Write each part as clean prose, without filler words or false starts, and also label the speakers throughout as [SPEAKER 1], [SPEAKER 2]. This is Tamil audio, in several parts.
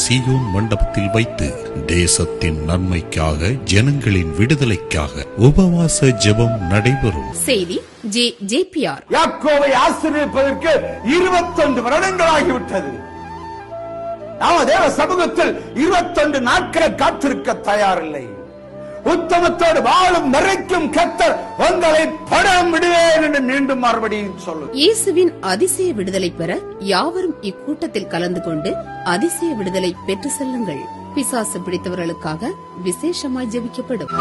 [SPEAKER 1] சீயோன் மண்டபத்தில் வைத்து தேசத்தின் நன்மைக்காக, ஜனங்களின் விடுதலைக்காக உபவாச ஜெபம் நடைபெறும்.
[SPEAKER 2] செய்தி JPR.
[SPEAKER 3] யாக்கோபை ஆசீர்வதிப்பதற்கு 21 வருடங்களாகிவிட்டது. நாம் தேவ சமூகத்தில் 21 நாட்கள் காத்திருக்க தயாரில்லை. உத்தமத்தோடு வாழும் வரைக்கும் கர்த்தர் உங்களை படம் விடுவேன் என்று மீண்டும் மறுபடியும் சொல்லு.
[SPEAKER 2] இயேசுவின் அதிசய விடுதலை பெற யாவரும் இக்கூட்டத்தில் கலந்து கொண்டு அதிசய விடுதலை பெற்று செல்லுங்கள். பிசாசு பிடித்தவர்களுக்காக விசேஷமாய் ஜெபிக்கப்படும்.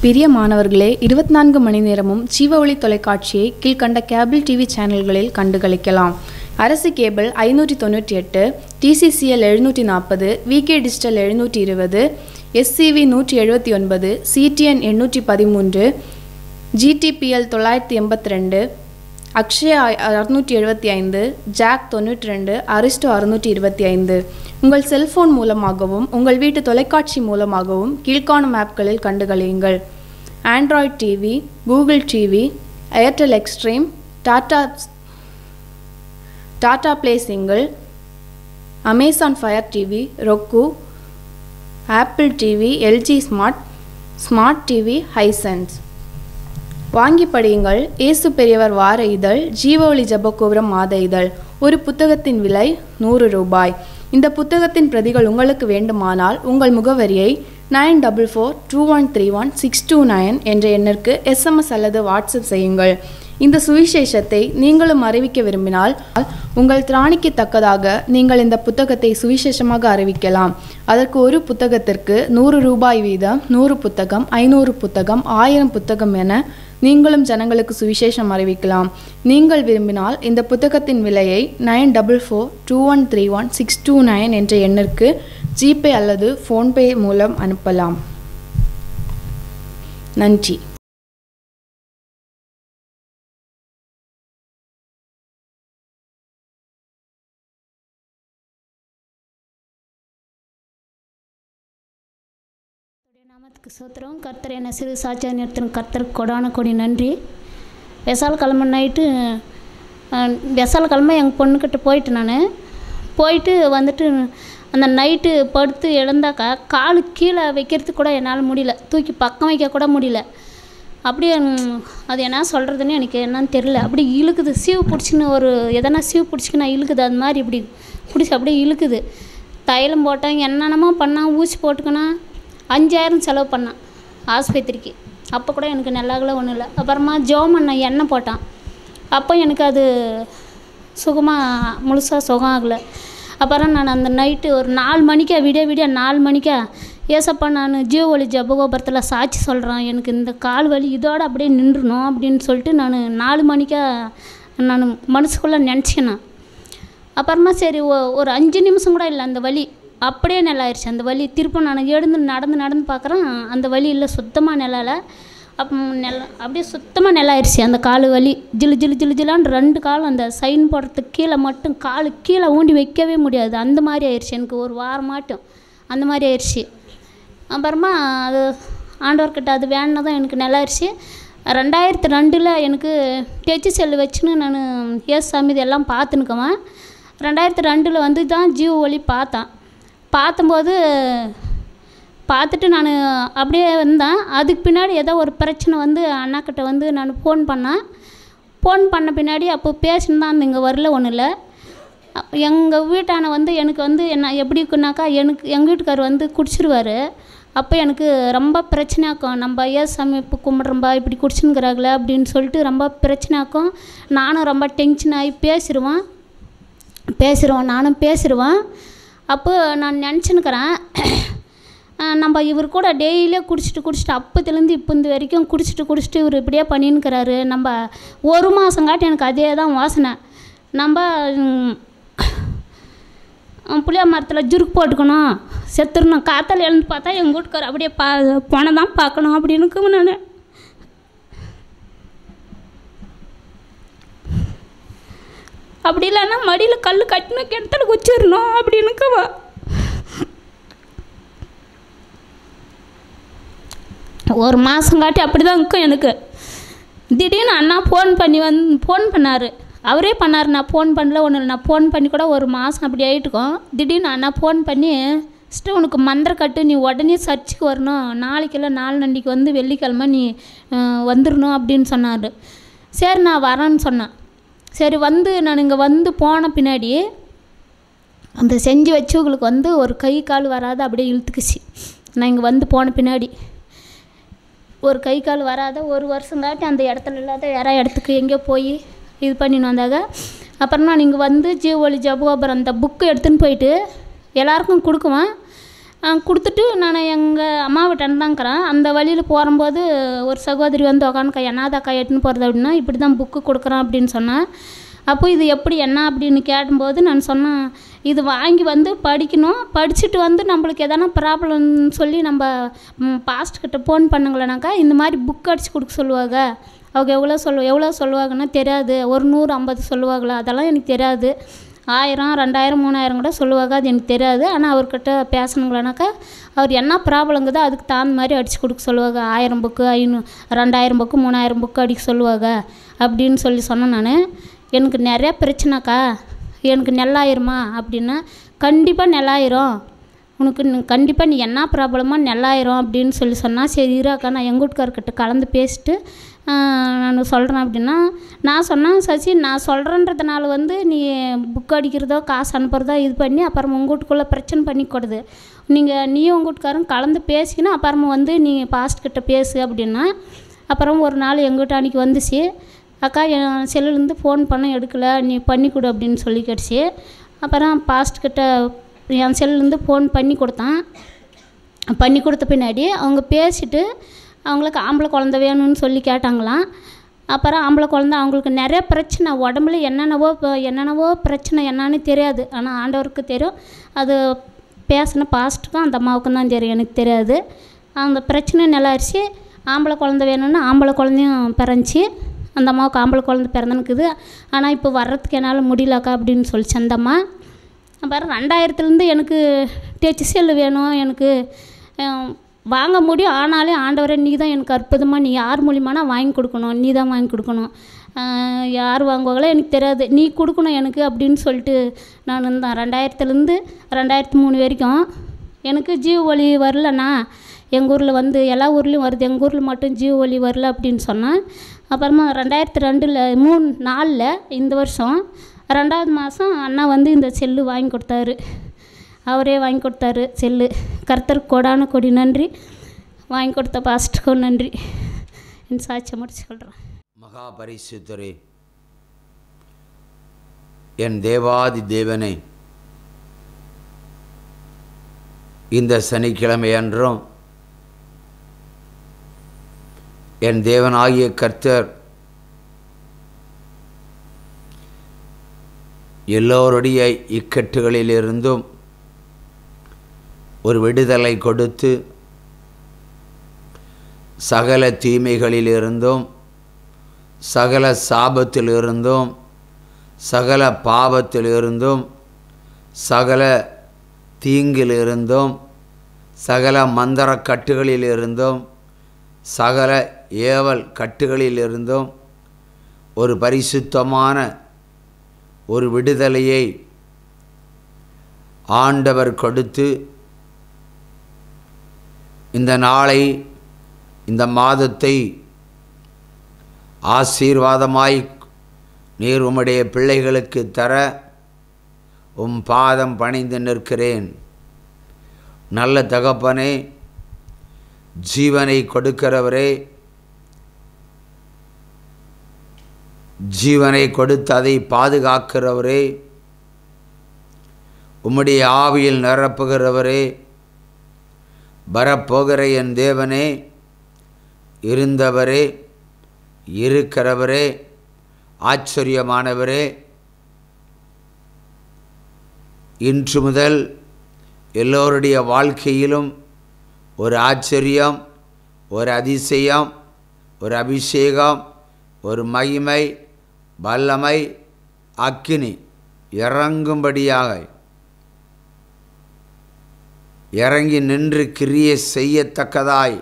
[SPEAKER 4] பிரியமானவர்களே, 24 மணி நேரமும் ஜீவ ஒளி தொலைக்காட்சியை கீழ்கண்ட கேபிள் டிவி சேனல்களில் கண்டுகளிக்கலாம். அரசு cable 598, TCCL 740, VK digital 720, SCV 179, CTN 813, GTPL 982, Akshaya 675, ஜாக் 92, அரிஸ்டோ 625. உங்கள் செல்போன் மூலமாகவும் உங்கள் வீட்டு தொலைக்காட்சி மூலமாகவும் கீழ்காணும் ஆப்களில் கண்டுகளியுங்கள். Android TV, Google TV, Airtel Xstream, Tata play single, Amazon fire TV, roku, Apple TV, LG smart TV, Hisense. வாங்கி படியுங்கள். இயேசு பெரியவர் வார இதழ், ஜீவ ஒளி ஜெபகோபுரம் மாத இதழ். ஒரு புத்தகத்தின் விலை 100 ரூபாய். இந்த புத்தகத்தின் பிரதிகள் உங்களுக்கு வேண்டுமானால் உங்கள் முகவரியை 9442131629 என்ற எண்ணிற்கு SMS அல்லது வாட்ஸ்அப் செய்யுங்கள். இந்த சுவிசேஷத்தை நீங்களும் அறிவிக்க விரும்பினால் உங்கள் திராணிக்கு தக்கதாக நீங்கள் இந்த புத்தகத்தை சுவிசேஷமாக அறிவிக்கலாம். அதற்கு ஒரு புத்தகத்திற்கு 100 ரூபாய் வீதம், 100 புத்தகம், 500 புத்தகம், 1000 புத்தகம் என நீங்களும் ஜனங்களுக்கு சுவிசேஷம் அறிவிக்கலாம். நீங்கள் விரும்பினால் இந்த புத்தகத்தின் விலையை 9442131629 என்ற எண்ணிற்கு ஜிபே அல்லது ஃபோன்பே மூலம் அனுப்பலாம். நன்றி.
[SPEAKER 5] நாமத்துக்கு சோத்திரம். கர்த்தர் என்னை சிறு சாட்சியாக நிறுத்தின கர்த்தருக்கு கொடான கொடி நன்றி. விசாலக்கிழமை நைட்டு விசாலக்கிழமை எங்கள் பொண்ணுக்கிட்ட போயிட்டு நான் போயிட்டு வந்துட்டு அந்த நைட்டு படுத்து எழுந்தாக்கா காலு கீழே வைக்கிறதுக்கு கூட என்னால் முடியல, தூக்கி பக்கம் வைக்க கூட முடியல. அப்படியே அது என்ன சொல்கிறதுன்னு எனக்கு என்னன்னு தெரில. அப்படி இழுக்குது, சீவு பிடிச்சின்னு ஒரு எதனா சீவு பிடிச்சிக்கினா இழுக்குது, அது மாதிரி இப்படி பிடிச்சி அப்படியே இழுக்குது. தைலம் போட்டேன், என்னென்னமோ பண்ணான், ஊசி போட்டுக்கினா 5000 செலவு பண்ணான் ஆஸ்பத்திரிக்கு. அப்போ கூட எனக்கு நல்லாகல ஒன்றும் இல்லை. அப்புறமா ஜோம் பண்ணேன், எண்ணெய் போட்டான். அப்போ எனக்கு அது சுகமாக முழுசாக சுகம் ஆகலை. அப்புறம் நான் அந்த நைட்டு ஒரு 4 மணிக்கா விடிய 4 மணிக்கா ஏசப்பா நான் ஜீவ ஒளி ஜபகோபுரத்தில் சாட்சி சொல்கிறேன், எனக்கு இந்த கால் வலி இதோடு அப்படியே நின்றுணும் அப்படின்னு சொல்லிட்டு நான் 4 மணிக்கா நான் மனசுக்குள்ளே நினச்சிக்கினேன். அப்புறமா சரி ஒரு 5 நிமிஷம் கூட இல்லை, அந்த வலி அப்படியே நல்லாயிருச்சு. அந்த வலி திரும்ப நான் எழுந்து நடந்து பார்க்குறேன், அந்த வலி இல்லை, சுத்தமாக நல்லால. அப்படியே சுத்தமாக நல்லாயிருச்சு. அந்த கால் வலி ஜில்லான்னு 2 காலம் அந்த சைன் போடுறதுக்கு கீழே மட்டும் காலு கீழே ஊண்டி வைக்கவே முடியாது, அந்த மாதிரி ஆயிடுச்சு. எனக்கு ஒரு வாரம் மாட்டும் அந்த மாதிரி ஆயிடுச்சு. அப்புறமா அது ஆண்டவர்கிட்ட அது வேணுனதான் எனக்கு நல்லாயிருச்சு. 2002 எனக்கு டச்சு செல்லு வச்சுன்னு நான் சாமி இதெல்லாம் பார்த்துனுக்குவேன். 2002 வந்து தான் ஜீவ ஒளி பார்த்தம்போது பார்த்துட்டு நான் அப்படியே வந்தேன். அதுக்கு பின்னாடி ஏதோ ஒரு பிரச்சனை வந்து அண்ணாக்கிட்ட வந்து நான் ஃபோன் பண்ண பின்னாடி அப்போ பேசினதான் அந்த இங்கே வரல ஒன்றும் இல்லை. எங்கள் வீட்டான வந்து எனக்கு வந்து என்ன எப்படி இருக்குனாக்கா, எங்கள் வீட்டுக்கார் வந்து குடிச்சிருவார். அப்போ எனக்கு ரொம்ப பிரச்சனையாக்கும், நம்ம சாமி இப்போ கும்பிட்றோம்பா இப்படி குடிச்சுன்னுக்கிறாங்களே அப்படின்னு சொல்லிட்டு ரொம்ப பிரச்சனையாக்கும். நானும் ரொம்ப டென்ஷன் ஆகி பேசிடுவேன். அப்போ நான் நினச்சின்னுக்கிறேன், நம்ம இவர் கூட டெய்லியே குடிச்சிட்டு அப்போத்துலேருந்து இப்போ இந்த வரைக்கும் குடிச்சிட்டு இவர் இப்படியே பண்ணின்னுக்கிறாரு. நம்ம 1 மாதங்காட்டி எனக்கு அதே தான் வாசனை. நம்ம புளியா மரத்தில் ஜுருக்கு போட்டுக்கணும், செத்துடணும், காத்தால் எழுந்து பார்த்தா எங்கள் வீட்டுக்கார் அப்படியே போனதான் பார்க்கணும் அப்படின்னு நான் அப்படி இல்லைன்னா மடியில் கல் கட்டின கிணத்துல குச்சிடணும் அப்படின்னுக்குவா. ஒரு மாதங்காட்டி அப்படி தான் இருக்கும் எனக்கு. திடீர்னு அண்ணா ஃபோன் பண்ணார், அவரே பண்ணார், நான் ஃபோன் பண்ணல ஒன்றும் இல்லை. நான் ஃபோன் பண்ணி கூட ஒரு மாதம் அப்படி ஆகிட்டுக்கும். திடீர்னு அண்ணா ஃபோன் பண்ணி உனக்கு மந்திரம் கட்டு, நீ உடனே சர்ச்சுக்கு வரணும், நாளைக்கெல்லாம் 4 அன்றைக்கி வந்து வெள்ளிக்கிழமை நீ வந்துடணும் அப்படின்னு சொன்னார். சரி நான் வரேன்னு சொன்னேன். சரி நான் இங்கே வந்து போன பின்னாடி அந்த செஞ்சு வச்சவங்களுக்கு வந்து ஒரு கை கால் வராத அப்படியே இழுத்துக்குச்சு. நான் இங்கே வந்து போன பின்னாடி ஒரு கை கால் வராத 1 வருஷங்காட்டி அந்த இடத்துல இல்லாத வேறு இடத்துக்கு எங்கேயோ போய் இது பண்ணின்னு வந்தாங்க. அப்புறம் நான் இங்கே வந்து ஜீவ ஒளி ஜபகோபுரம் அந்த புக்கு எடுத்துன்னு போயிட்டு எல்லாருக்கும் கொடுக்குவேன். கொடுத்துட்டு நான் எங்கள் அம்மா வீட்டான தாங்கிறேன். அந்த வழியில் போகும்போது ஒரு சகோதரி வந்து உக்காந்து என்னாதாக்கா எட்டுன்னு போகிறது அப்படின்னா, இப்படி தான் புக்கு கொடுக்குறேன் அப்படின்னு சொன்னேன். அப்போ இது எப்படி என்ன அப்படின்னு கேட்டும்போது நான் சொன்னேன், இது வாங்கி வந்து படிக்கணும், படிச்சுட்டு வந்து நம்மளுக்கு எதனா ப்ராப்ளம்னு சொல்லி நம்ம பாஸ்ட்கிட்ட ஃபோன் பண்ணுங்களேனாக்கா இந்த மாதிரி புக் அடித்து கொடுக்க சொல்லுவாங்க. அவங்க எவ்வளோ சொல்லுவாங்கன்னா தெரியாது, ஒரு 150 சொல்லுவாங்களா, அதெல்லாம் எனக்கு தெரியாது. 1000 2000 3000 கூட சொல்லுவாங்க, அது எனக்கு தெரியாது. ஆனால் அவர்கிட்ட பேசணுங்களானாக்கா அவர் என்ன ப்ராப்ளங்குதோ அதுக்கு தகுந்த மாதிரி அடித்து கொடுக்க சொல்லுவாங்க. 1000 புக்கு 2000 புக்கு 3000 புக்கு அடிக்க சொல்லுவாங்க அப்படின்னு சொன்னேன். நான் எனக்கு நிறையா பிரச்சனைக்கா, எனக்கு நல்லாயிருமா அப்படின்னா, கண்டிப்பாக நல்லாயிரும், உனக்கு கண்டிப்பாக நீ என்ன ப்ராப்ளமாக நல்லாயிரும் அப்படின்னு சொன்னால், சரி இராக்கா நான் எங்கள் வீட்டுக்காரர்கிட்ட கலந்து பேசிட்டு நான் சொல்கிறேன் அப்படின்னா, நான் சொன்னேன், சசி நான் சொல்கிறேன்றதுனால வந்து நீ புக் அடிக்கிறதோ காசு அனுப்புகிறதோ இது பண்ணி அப்புறம் உங்கள் வீட்டுக்குள்ளே பிரச்சனை பண்ணிக்கூடாது. நீயும் உங்கள் வீட்டுக்காரங்க கலந்து பேசிக்கணும், அப்புறமா வந்து நீ பாஸ்ட்கிட்ட பேசு அப்படின்னா. அப்புறம் ஒரு நாள் எங்கள் வீட்டு அன்றைக்கி வந்துச்சு, அக்கா என் செல்லுலேருந்து ஃபோன் பண்ண எடுக்கலை, நீ பண்ணிக்கொடு அப்படின்னு சொல்லி கிடச்சி. அப்புறம் பாஸ்ட்கிட்ட என் செல்லுலேருந்து ஃபோன் பண்ணி கொடுத்த பின்னாடி அவங்க பேசிவிட்டு அவங்களுக்கு ஆம்பளை குழந்த வேணும்னு சொல்லி கேட்டாங்களாம். அப்புறம் ஆம்பளை குழந்த அவங்களுக்கு நிறைய பிரச்சனை, உடம்புல என்னென்னவோ பிரச்சனை என்னன்னு தெரியாது, ஆனால் ஆண்டவருக்கு தெரியும். அது பேசின பாஸ்ட்டுக்கும் அந்த அம்மாவுக்கும் தான் தெரியும், எனக்கு தெரியாது. அந்த பிரச்சனை நல்லாயிருச்சு. ஆம்பளை குழந்த வேணும்னு ஆம்பளை குழந்தையும் பிறந்துச்சு. அந்த அம்மாவுக்கு ஆம்பளை குழந்த பிறந்துனுக்குது. ஆனால் இப்போ வர்றதுக்கு என்னால் முடியலக்கா அப்படின்னு சொல்லிச்சு அந்த அம்மா. அப்புறம் 2000 எனக்கு டச் செல்லு வேணும், எனக்கு வாங்க முடியும். ஆனாலும் ஆண்டவரே நீ தான் எனக்கு அற்புதமாக, நீ யார் மூலியமானா வாங்கி கொடுக்கணும், நீ தான் வாங்கி கொடுக்கணும், யார் வாங்குவாங்களோ எனக்கு தெரியாது, நீ கொடுக்கணும் எனக்கு அப்படின்னு சொல்லிட்டு நான் இருந்தேன். 2000லேருந்து 2003 வரைக்கும் எனக்கு ஜீவ ஒளி வரலண்ணா. எங்கள் ஊரில் வந்து எல்லா ஊர்லேயும் வருது, எங்கள் ஊரில் மட்டும் ஜீவ ஒளி வரல அப்படின்னு சொன்னேன். அப்புறமா 2002-4 இந்த வருஷம் 2வது மாதம் அண்ணா வந்து இந்த செல்லு வாங்கி கொடுத்தாரு. அவரே வாங்கி கொடுத்தாரு செல்லு. கர்த்தருக்கு கோடான கோடி நன்றி. வாங்கி கொடுத்த பாஸ்டருக்கும் நன்றி. என் சாட்சியை முடிச்சு சொல்கிறேன்.
[SPEAKER 6] மகா பரிசுத்தரே, என் தேவாதி தேவனை, இந்த சனிக்கிழமை அன்றும் என் தேவனாகிய கர்த்தர் எல்லோருடைய இக்கட்டுகளிலிருந்தும் ஒரு விடுதலை கொடுத்து சகல தீமைகளிலிருந்தும் சகல சாபத்திலிருந்தும் சகல பாவத்திலிருந்தும் சகல தீங்கிலிருந்தும் சகல மந்திர கட்டுகளிலிருந்தும் சகல ஏவல் கட்டுகளிலிருந்தும் ஒரு பரிசுத்தமான ஒரு விடுதலையை ஆண்டவர் கொடுத்து இந்த நாளை, இந்த மாதத்தை ஆசீர்வாதமாய் நீர் உம்முடைய பிள்ளைகளுக்கு தர பாதம் பணிந்து நிற்கிறேன். நல்ல தகப்பனே, ஜீவனை கொடுக்கிறவரே, ஜீவனை கொடுத்து அதை பாதுகாக்கிறவரே, உம்முடைய ஆவியில் நிரப்புகிறவரே, வரப்போகிற என் தேவனே, இருந்தவரே, இருக்கிறவரே, ஆச்சரியமானவரே, இன்று முதல் எல்லோருடைய வாழ்க்கையிலும் ஒரு ஆச்சரியம், ஒரு அதிசயம், ஒரு அபிஷேகம், ஒரு மகிமை, வல்லமை, அக்கினி இறங்கும்படியாக இறங்கி நின்று கிரியை செய்யத்தக்கதாய்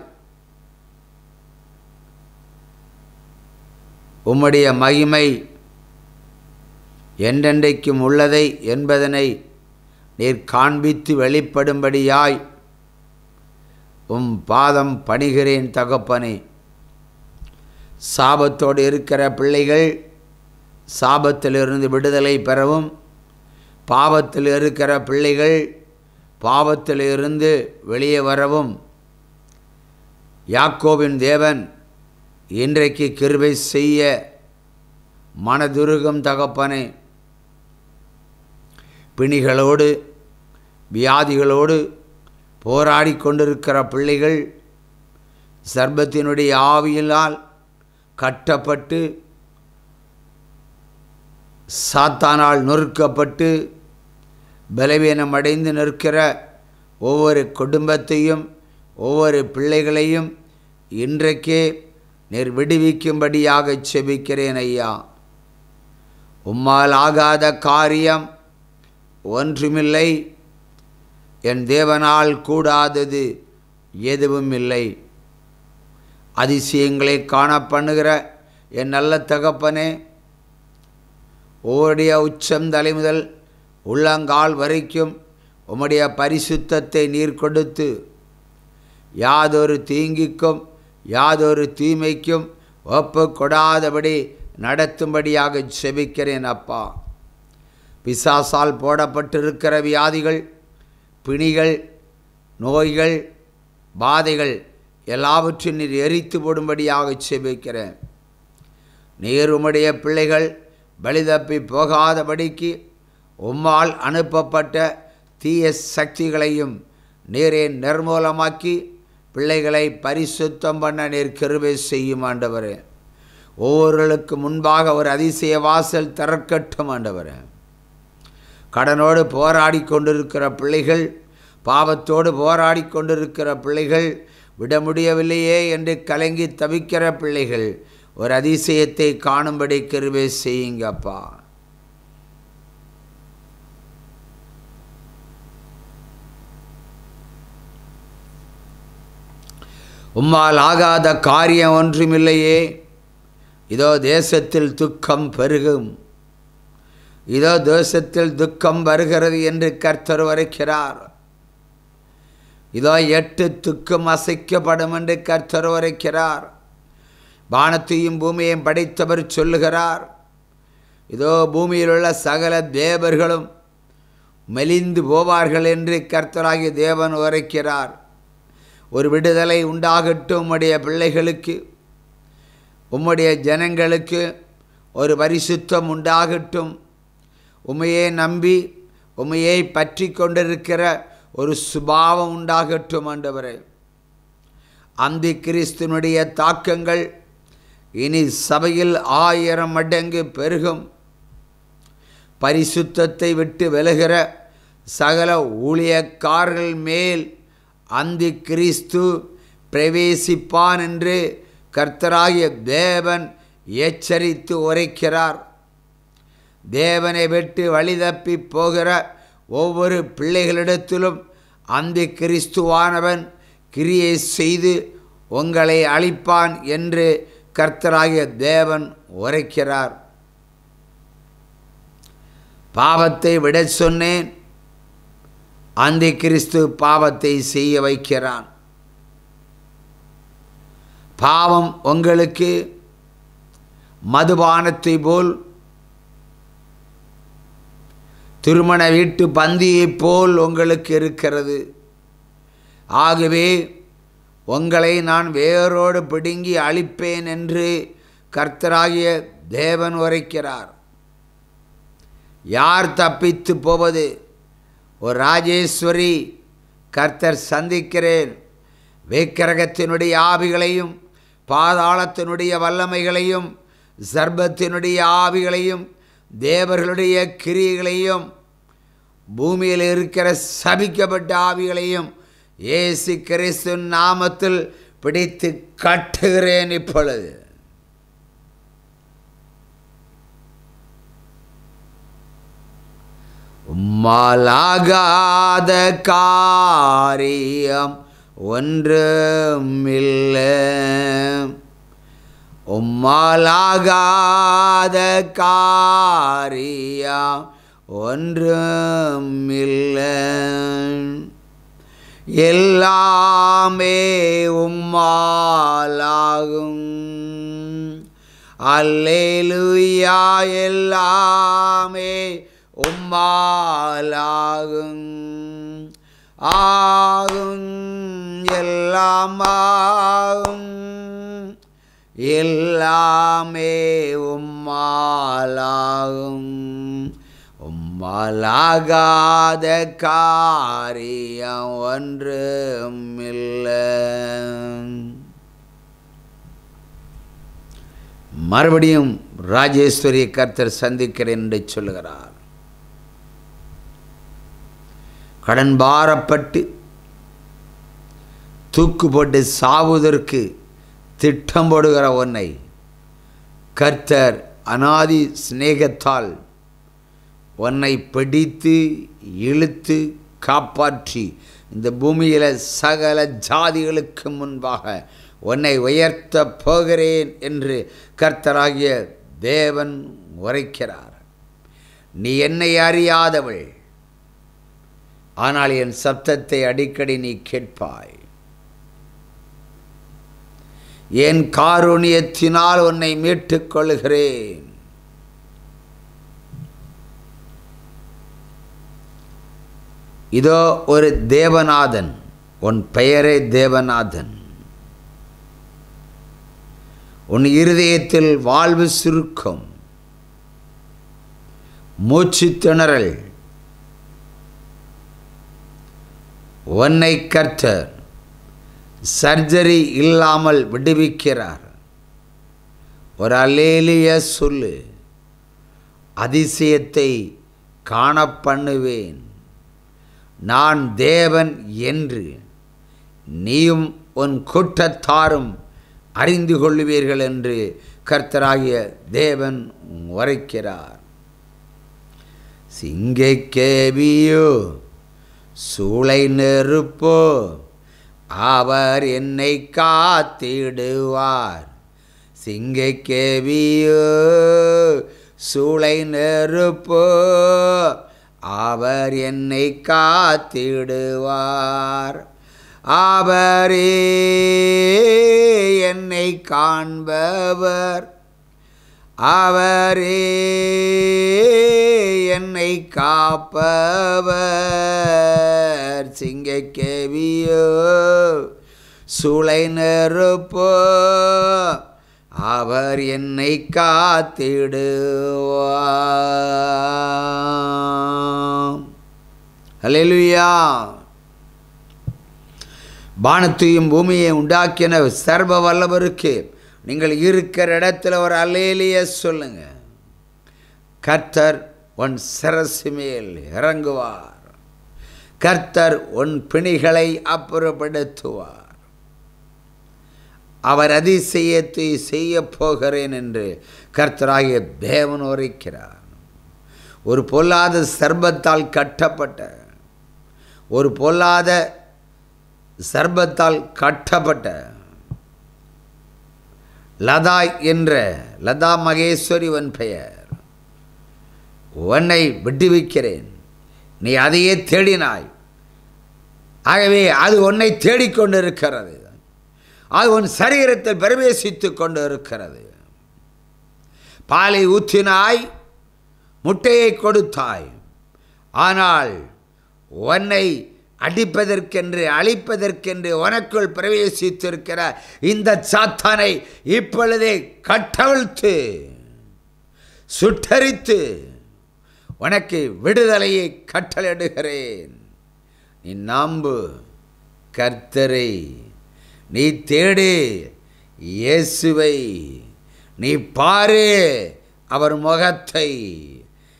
[SPEAKER 6] உம்முடைய மகிமை என்றென்றைக்கும் உள்ளதை என்பதனை நீர் காண்பித்து வெளிப்படும்படியாய் பாதம் பணிகிறேன் தகப்பனே. சாபத்தோடு இருக்கிற பிள்ளைகள் சாபத்திலிருந்து விடுதலை பெறவும், பாவத்தில் இருக்கிற பிள்ளைகள் பாவத்திலிருந்து வெளியே வரவும் யாக்கோபின் தேவன் இன்றைக்கு கிருபை செய்ய மனதுருகும் தகப்பனே. பிணிகளோடு வியாதிகளோடு போராடி கொண்டிருக்கிற பிள்ளைகள் சர்பத்தினுடைய ஆவியினால் கட்டப்பட்டு சாத்தானால் நொறுக்கப்பட்டு பலவீனம் அடைந்து நிற்கிற ஒவ்வொரு குடும்பத்தையும் ஒவ்வொரு பிள்ளைகளையும் இன்றைக்கே நீர் விடுவிக்கும்படியாக செபிக்கிறேன் ஐயா. உம்மால் ஆகாத காரியம் ஒன்றுமில்லை, என் தேவனால் கூடாதது எதுவும் இல்லை. அதிசயங்களை காண பண்ணுகிற என் நல்ல தகப்பனே, ஓடைய உச்சம் தலை முதல் உள்ளங்கால் வரைக்கும் உம்முடைய பரிசுத்தத்தை நீர் கொடுத்து யாதொரு தீங்கிக்கும் யாதொரு தீமைக்கும் ஒப்பு கொடாதபடி நடத்தும்படியாக செபிக்கிறேன் அப்பா. பிசாசால் போடப்பட்டிருக்கிற வியாதிகள், பிணிகள், நோய்கள், பாதைகள் எல்லாவற்றையும் நீர் எரித்து போடும்படியாக செபிக்கிறேன். நீர் உம்முடைய பிள்ளைகள் பலிதப்பி போகாதபடிக்கு உம்மால் அனுப்பப்பட்ட தீய சக்திகளையும் நீரே நிர்மூலமாக்கி பிள்ளைகளை பரிசுத்தம் பண்ண நீர் கிருபை செய்யும் ஆண்டவரே. ஒவ்வொருவர்களுக்கு முன்பாக ஒரு அதிசய வாசல் திறக்கட்டும் ஆண்டவரே. கடனோடு போராடி கொண்டிருக்கிற பிள்ளைகள், பாவத்தோடு போராடி கொண்டிருக்கிற பிள்ளைகள், விட முடியவில்லையே என்று கலங்கி தவிக்கிற பிள்ளைகள் ஒரு அதிசயத்தை காணும்படி கிருபை செய்யுங்கப்பா. உம்மால் ஆகாத காரியம் ஒன்றுமில்லையே. இதோ தேசத்தில் துக்கம் பெருகும், இதோ தேசத்தில் துக்கம் வருகிறது என்று கர்த்தர் உரைக்கிறார். இதோ 8 துக்கம் அசைக்கப்படும் என்று கர்த்தர் உரைக்கிறார். வானத்தையும் பூமியையும் படைத்தவர் சொல்லுகிறார். இதோ பூமியில் உள்ள சகல தேவர்களும் மெலிந்து போவார்கள் என்று கர்த்தராகிய தேவன் உரைக்கிறார். ஒரு விடுதலை உண்டாகட்டும் உம்முடைய பிள்ளைகளுக்கு, உம்முடைய ஜனங்களுக்கு ஒரு பரிசுத்தம் உண்டாகட்டும். உம்மையே நம்பி உம்மையே பற்றி கொண்டிருக்கிற ஒரு சுபாவம் உண்டாகட்டும் ஆண்டவரே. அந்தி கிறிஸ்துனுடைய தாக்கங்கள் இனி சபையில் 1000 மடங்கு பெருகும். பரிசுத்தத்தை விட்டு விலகிற சகல ஊழியக்காரர்கள் மேல் அந்தி கிறிஸ்து பிரவேசிப்பான் என்று கர்த்தராகிய தேவன் எச்சரித்து உரைக்கிறார். தேவனை விட்டு வழிதப்பி போகிற ஒவ்வொரு பிள்ளைகளிடத்திலும் அந்தி கிறிஸ்துவானவன் கிரியை செய்து உங்களை அழிப்பான் என்று கர்த்தராகிய தேவன் உரைக்கிறார். பாவத்தை விட சொன்னேன், அந்தி கிறிஸ்து பாவத்தை செய்ய வைக்கிறான். பாவம் உங்களுக்கு மதுபானத்தை போல், திருமண வீட்டு பந்தியைப் போல் உங்களுக்கு இருக்கிறது. ஆகவே உங்களை நான் வேரோடு பிடுங்கி அழிப்பேன் என்று கர்த்தராகிய தேவன் உரைக்கிறார். யார் தப்பித்து போவது? ஒரு ராஜேஸ்வரி கர்த்தர் சந்திக்கிறேன். விக்கிரகத்தினுடைய ஆவிகளையும் பாதாளத்தினுடைய வல்லமைகளையும் சர்ப்பத்தினுடைய ஆவிகளையும் தேவர்களுடைய கிரியைகளையும் பூமியில் இருக்கிற சபிக்கப்பட்ட ஆவிகளையும் இயேசு கிறிஸ்து நாமத்தில் பிடித்து கட்டுகிறேன். இப்பொழுது உம்மாலாகாத காரியம் ஒன்றுமில்லை, உம்மாலாகாத காரியம் ஒன்றுமில்லை. எல்லாமே உம்மாலாகும். அல்லேலூயா. எல்லாமே உம்மாலாகும். ஆகும், எல்லாம் ஆகும், எல்லாமே உம்மாலாகும். உம்மாலாகாத காரியம் ஒன்றுமில்லை. மறுபடியும் ராஜேஸ்வரி கர்த்தர் சந்திக்கிறேன் என்று சொல்லுகிறார். கடன் பாரப்பட்டு தூக்கு போட்டு சாவுவதற்கு திட்டம் போடுகிற உன்னை கர்த்தர் அநாதி சிநேகத்தால் உன்னை பிடித்து இழுத்து காப்பாற்றி இந்த பூமியில் சகல ஜாதிகளுக்கு முன்பாக உன்னை உயர்த்த போகிறேன் என்று கர்த்தராகிய தேவன் உரைக்கிறார். நீ என்னை அறியாதவள், ஆனால் என் சப்தத்தை அடிக்கடி நீ கேட்பாய். என் காருண்யத்தினால் உன்னை மீட்டுக் கொள்கிறேன். இதோ ஒரு தேவநாதன், உன் பெயரே தேவநாதன். உன் இருதயத்தில் வாழ்வு சுருக்கம், மூச்சு திணறல். உன்னை கர்த்தர் சர்ஜரி இல்லாமல் விடுவிக்கிறார். ஒரு அல்லேலூயா சொல்லு. அதிசயத்தை காண பண்ணுவேன். நான் தேவன் என்று நீயும் உன் கூட்டத்தாரும் அறிந்து கொள்ளுவீர்கள் என்று கர்த்தராகிய தேவன் உரைக்கிறார். சிங்கை கேவியோ, சூளை நெருப்போ, அவர் என்னை காத்திடுவார். சிங்கக்கேவியோ சூளை நெருப்போ அவர் என்னை காத்திடுவார். அவரே என்னை காண்பவர், அவரே என்னை காப்பவர். சிங்கக்கேவியோ சூளை நெருப்போ அவர் என்னை காத்திடுவார். அல்லேலூயா. வானத்தையும் பூமியை உண்டாக்கின சர்வ வல்லவருக்கு நீங்கள் இருக்கிற இடத்துல ஒரு அல்லேலூயா சொல்லுங்க. கர்த்தர் உன் சிரசு மேல் இறங்குவார், கர்த்தர் உன் பிணிகளை அப்புறப்படுத்துவார், அவர் அதிசயத்தை செய்ய போகிறேன் என்று கர்த்தராகிய தேவன் உரைக்கிறார். ஒரு பொல்லாத சர்பத்தால் கட்டப்பட்ட, ஒரு பொல்லாத சர்பத்தால் கட்டப்பட்ட லதா என்ற லதா மகேஸ்வரி உன் பெயர், உன்னை விடுவிக்கிறேன். நீ அதையே தேடினாய், ஆகவே அது உன்னை தேடிக்கொண்டிருக்கிறது, அது உன் சரீரத்தில் பிரவேசித்து கொண்டு இருக்கிறது. பாலை ஊற்றினாய், முட்டையை கொடுத்தாய், ஆனால் உன்னை அடிப்பதற்கென்று அழிப்பதற்கென்று உனக்குள் பிரவேசித்திருக்கிற இந்த சாத்தானை இப்பொழுதே கட்டவிழ்த்து சுட்டரித்து உனக்கு விடுதலையை கட்டளையிடுகிறேன். நீ நம்பு கர்த்தரை, நீ தேடு இயேசுவை, நீ பாரு அவர் முகத்தை.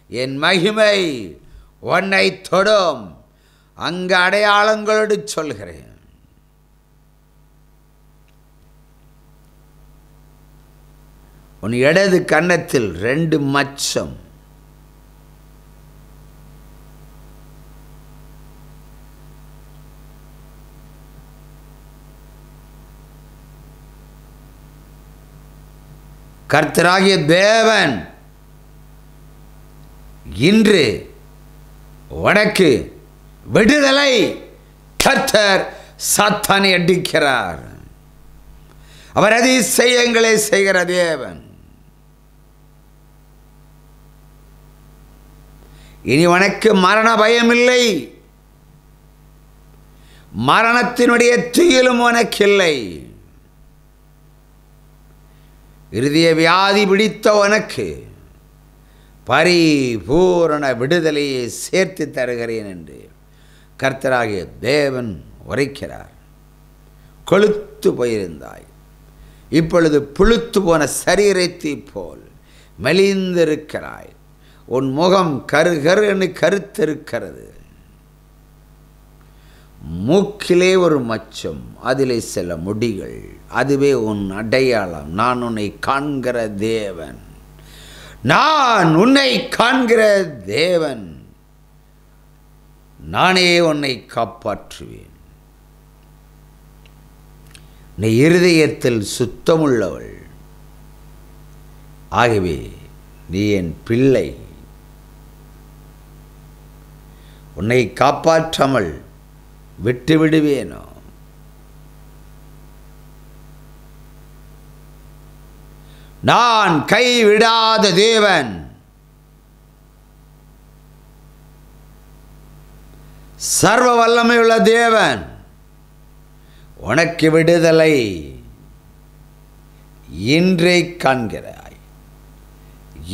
[SPEAKER 6] என் மகிமை உன்னை தொடும். அங்கு அடையாளங்களோடு சொல்கிறேன். உன் இடது கன்னத்தில் 2 மச்சம், கர்த்தராகிய தேவன் இன்று உனக்கு விடுதலை. கர்த்தர் சாத்தானை அடிக்கிறார். அவர் அதிசயங்களை செய்கிற தேவன். இனி உனக்கு மரண பயம் இல்லை, மரணத்தினுடைய துயிலும் உனக்கு இல்லை. இருதய வியாதி பிடித்த உனக்கு பரிபூரண விடுதலையை சேர்த்து தருகிறேன் என்று கர்த்தராகிய தேவன் உரைக்கிறார். கொழுத்து போயிருந்தாய், இப்பொழுது புழுத்து போன சரீரத்தை போல் மெலிந்திருக்கிறாய். உன் முகம் கரு என்று கருத்திருக்கிறது. மூக்கிலே ஒரு மச்சம், அதிலே சில முடிகள், அதுவே உன் அடையாளம். நான் உன்னை காண்கிற தேவன், நான் உன்னை காண்கிற தேவன், நானே உன்னை காப்பாற்றுவேன். நீ இருதயத்தில் சுத்தமுள்ளவள், ஆகவே நீ என் பிள்ளை. உன்னை காப்பாற்றாமல் விட்டு விடுவேனோ? நான் கைவிடாத தேவன், சர்வ வல்லமையுள்ள தேவன். உனக்கு விடுதலை இன்றே காண்கிறாய்,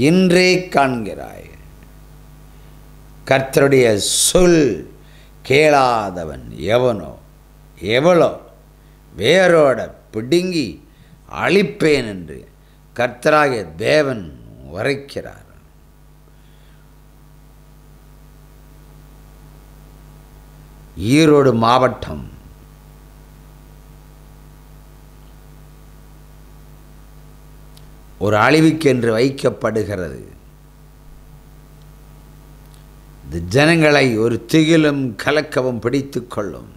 [SPEAKER 6] இன்றே காண்கிறாய். கர்த்தருடைய சொல் கேளாதவன் எவனோ எவளோ வேரோட பிடுங்கி அழிப்பேன் என்று கர்த்தராகிய தேவன் உரைக்கிறார். ஈரோடு மாவட்டம் ஒரு அழிவுக்கென்று வைக்கப்படுகிறது. ஜனங்களை ஒரு திகிலும் கலக்கவும் பிடித்து கொள்ளும்.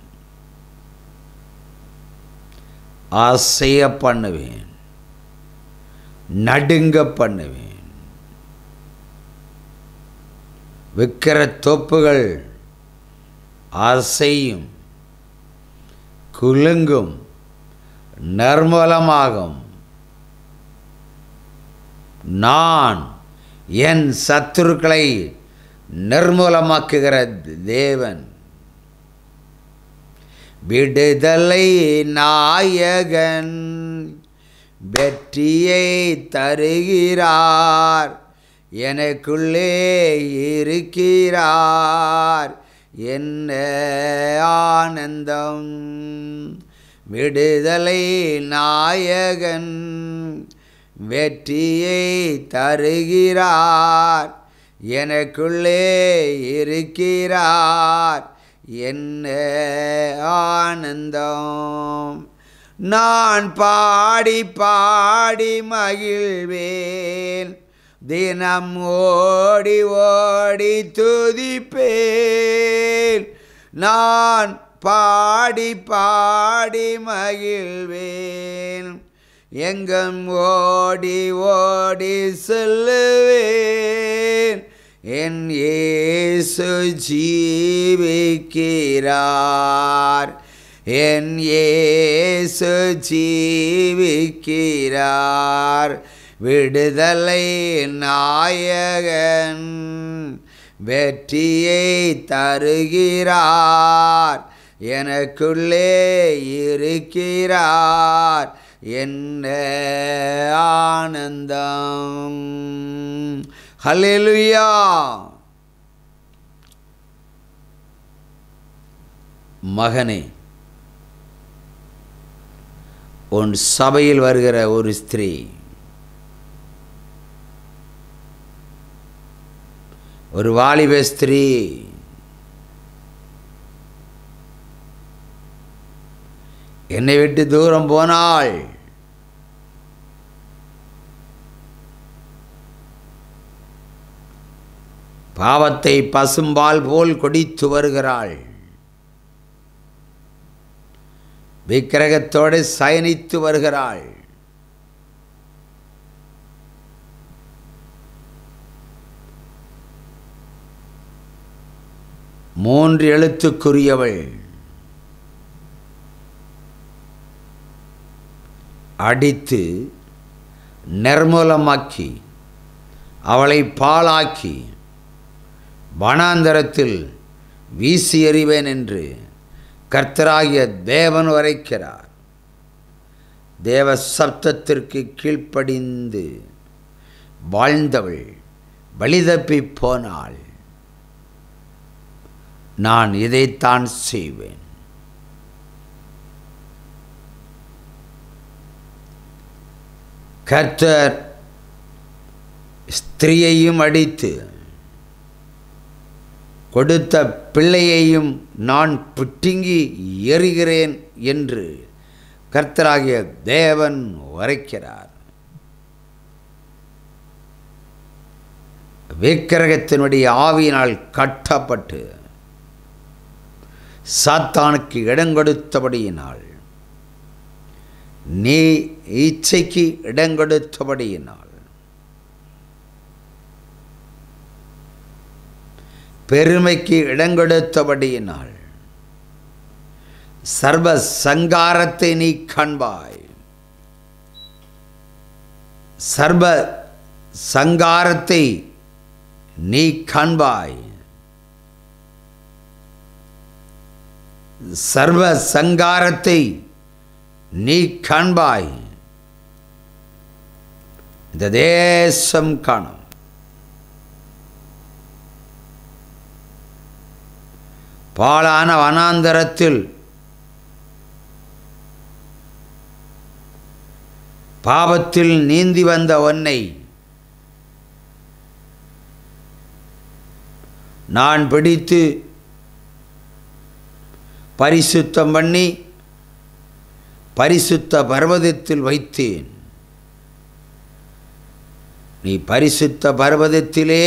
[SPEAKER 6] அசைய பண்ணுவேன், நடுங்க பண்ணுவேன். விக்கிர தோப்புகள் அசையும், குலுங்கும், நிர்மூலமாகும். நான் என் சத்துருக்களை நிர்மூலமாக்குகிற தேவன். விடுதலை நாயகன் வெற்றியை தருகிறார், எனக்குள்ளே இருக்கிறார், என்ன ஆனந்தம். விடுதலை நாயகன் வெற்றியை தருகிறார், எனக்குள்ளே இருக்கிறார், என்ன ஆனந்தம். நான் பாடி பாடி மகிழ்வேன், தினம் ஓடி ஓடி துதிப்பேன். நான் பாடி பாடி மகிழ்வேன், எங்கும் ஓடி ஓடி செல்லுவேன். என் இயேசு ஜீவிக்கிறார், என் இயேசு ஜீவிக்கிறார். விடுதலை நாயகன் வெற்றியை தருகிறார், எனக்குள்ளே இருக்கிறார், என்ன ஆனந்தம். ஹல்லேலூயா. மகனே, உன் சபையில் வருகிற ஒரு ஸ்திரீ ஒரு வாலிப ஸ்திரீ என்னை விட்டு தூரம் போனாள். பாவத்தை பசும்பால் போல் குடித்து வருகிறாள். விக்கிரகத்தோடு சயனித்து வருகிறாள். மூன்று எழுத்துக்குரியவள். அடித்து நிர்மூலமாக்கி அவளை பாழாக்கி வனாந்தரத்தில் வீசி எறிவேன் என்று கர்த்தராகிய தேவன் உரைக்கிறார். தேவ சப்தத்திற்கு கீழ்ப்படிந்து வாழ்ந்தவள் வழிதப்பி போனாள். நான் இதைத்தான் செய்வேன். கர்த்தர் ஸ்திரீயையும் அடித்து கொடுத்த பிள்ளையையும் நான் பிட்டுங்கி எறிகிறேன் என்று கர்த்தராகிய தேவன் உரைக்கிறார். விக்கிரகத்தினுடைய ஆவியினால் கட்டப்பட்டு சாத்தானுக்கு இடங்கொடுத்தபடியினால், நீ இச்சைக்கு இடங்கொடுத்தபடியினால், பெருமைக்கு இடங்கொடுத்தபடியினால் சர்வ சங்காரத்தை நீ காண்பாய். சர்வ சங்காரத்தை நீ காண்பாய். சர்வ சங்காரத்தை நீ காண்பாய். இந்த தேசம் காணும். பாழான வனாந்தரத்தில் பாவத்தில் நீந்தி வந்த உன்னை நான் பிடித்து பரிசுத்தம் பண்ணி பரிசுத்த பர்வதத்தில் வைத்தேன். நீ பரிசுத்த பர்வதத்திலே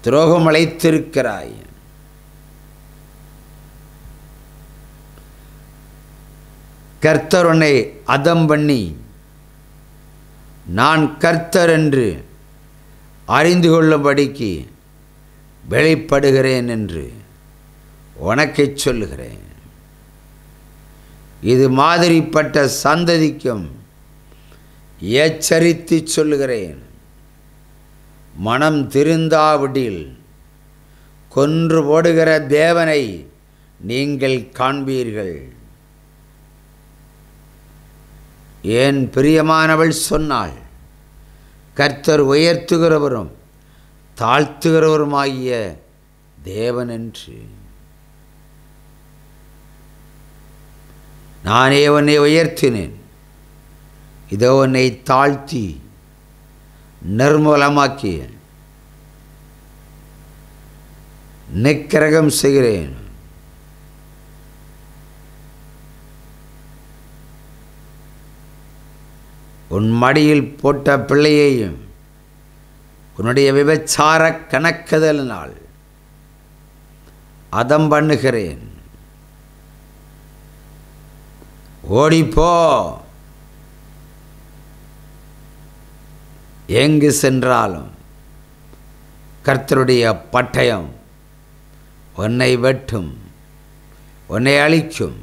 [SPEAKER 6] துரோகம் அழைத்திருக்கிறாய். கர்த்தர் உன்னை அதம் பண்ணி நான் கர்த்தர் என்று அறிந்து கொள்ளும்படிக்கு வெளிப்படுகிறேன் என்று உனக்குச் சொல்லுகிறேன். இது மாதிரிப்பட்ட சந்ததிக்கும் எச்சரித்து சொல்லுகிறேன். மனம் திருந்தாவிடில் கொன்று போடுகிற தேவனை நீங்கள் காண்பீர்கள். ஏன் பிரியமானவள் சொன்னாள், கர்த்தர் உயர்த்துகிறவரும் தாழ்த்துகிறவருமாகிய தேவன் என்று. நானே உன்னை உயர்த்தினேன், இதோ உன்னை தாழ்த்தி நிர்மூலமாக்கி நிக்கிரகம் செய்கிறேன். உன் மடியில் போட்ட பிள்ளையையும் உன்னுடைய விபச்சார கணக்குதலினால் அதம் பண்ணுகிறேன். ஓடிப்போ, எங்கு சென்றாலும் கர்த்தருடைய பட்டயம் உன்னை வெட்டும், உன்னை அழிக்கும்,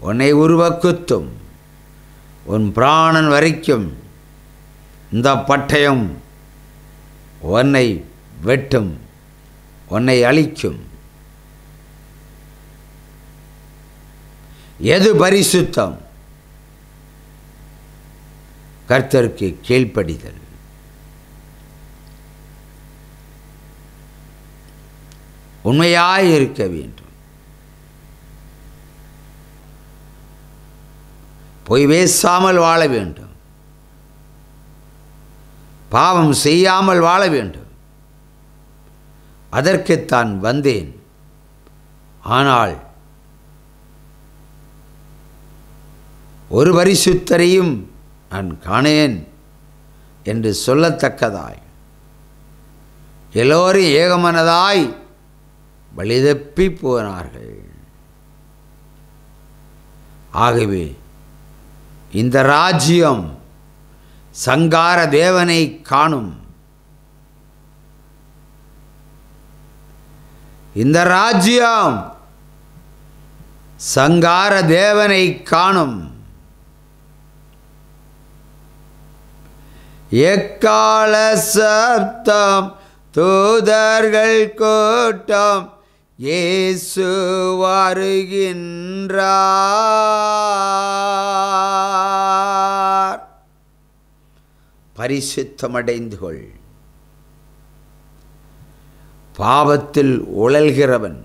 [SPEAKER 6] உன்னை உருவக்குத்தும். உன் பிராணன் வரைக்கும் இந்த பட்டயம் உன்னை வெட்டும், உன்னை அழிக்கும். எது பரிசுத்தம்? கர்த்தருக்கு கீழ்ப்படிதல். உண்மையாய் இருக்க வேண்டும். பொய் பேசாமல் வாழ வேண்டும். பாவம் செய்யாமல் வாழ வேண்டும். அதற்குத்தான் வந்தேன். ஆனால் ஒரு பரிசுத்தரையும் நான் காணேன் என்று சொல்லத்தக்கதாய் எல்லோரும் ஏகமனதாய் வழிதப்பி போனார்கள். ஆகவே இந்த ராஜ்யம் சங்கார தேவனை காணும். இந்த ராஜ்யம் சங்கார தேவனை காணும். எக்கால சப்தம், தூதர்கள் கூட்டம், இயேசு வருகின்றார். பரிசுத்தமடைந்து கொள். பாவத்தில் உழல்கிறவன்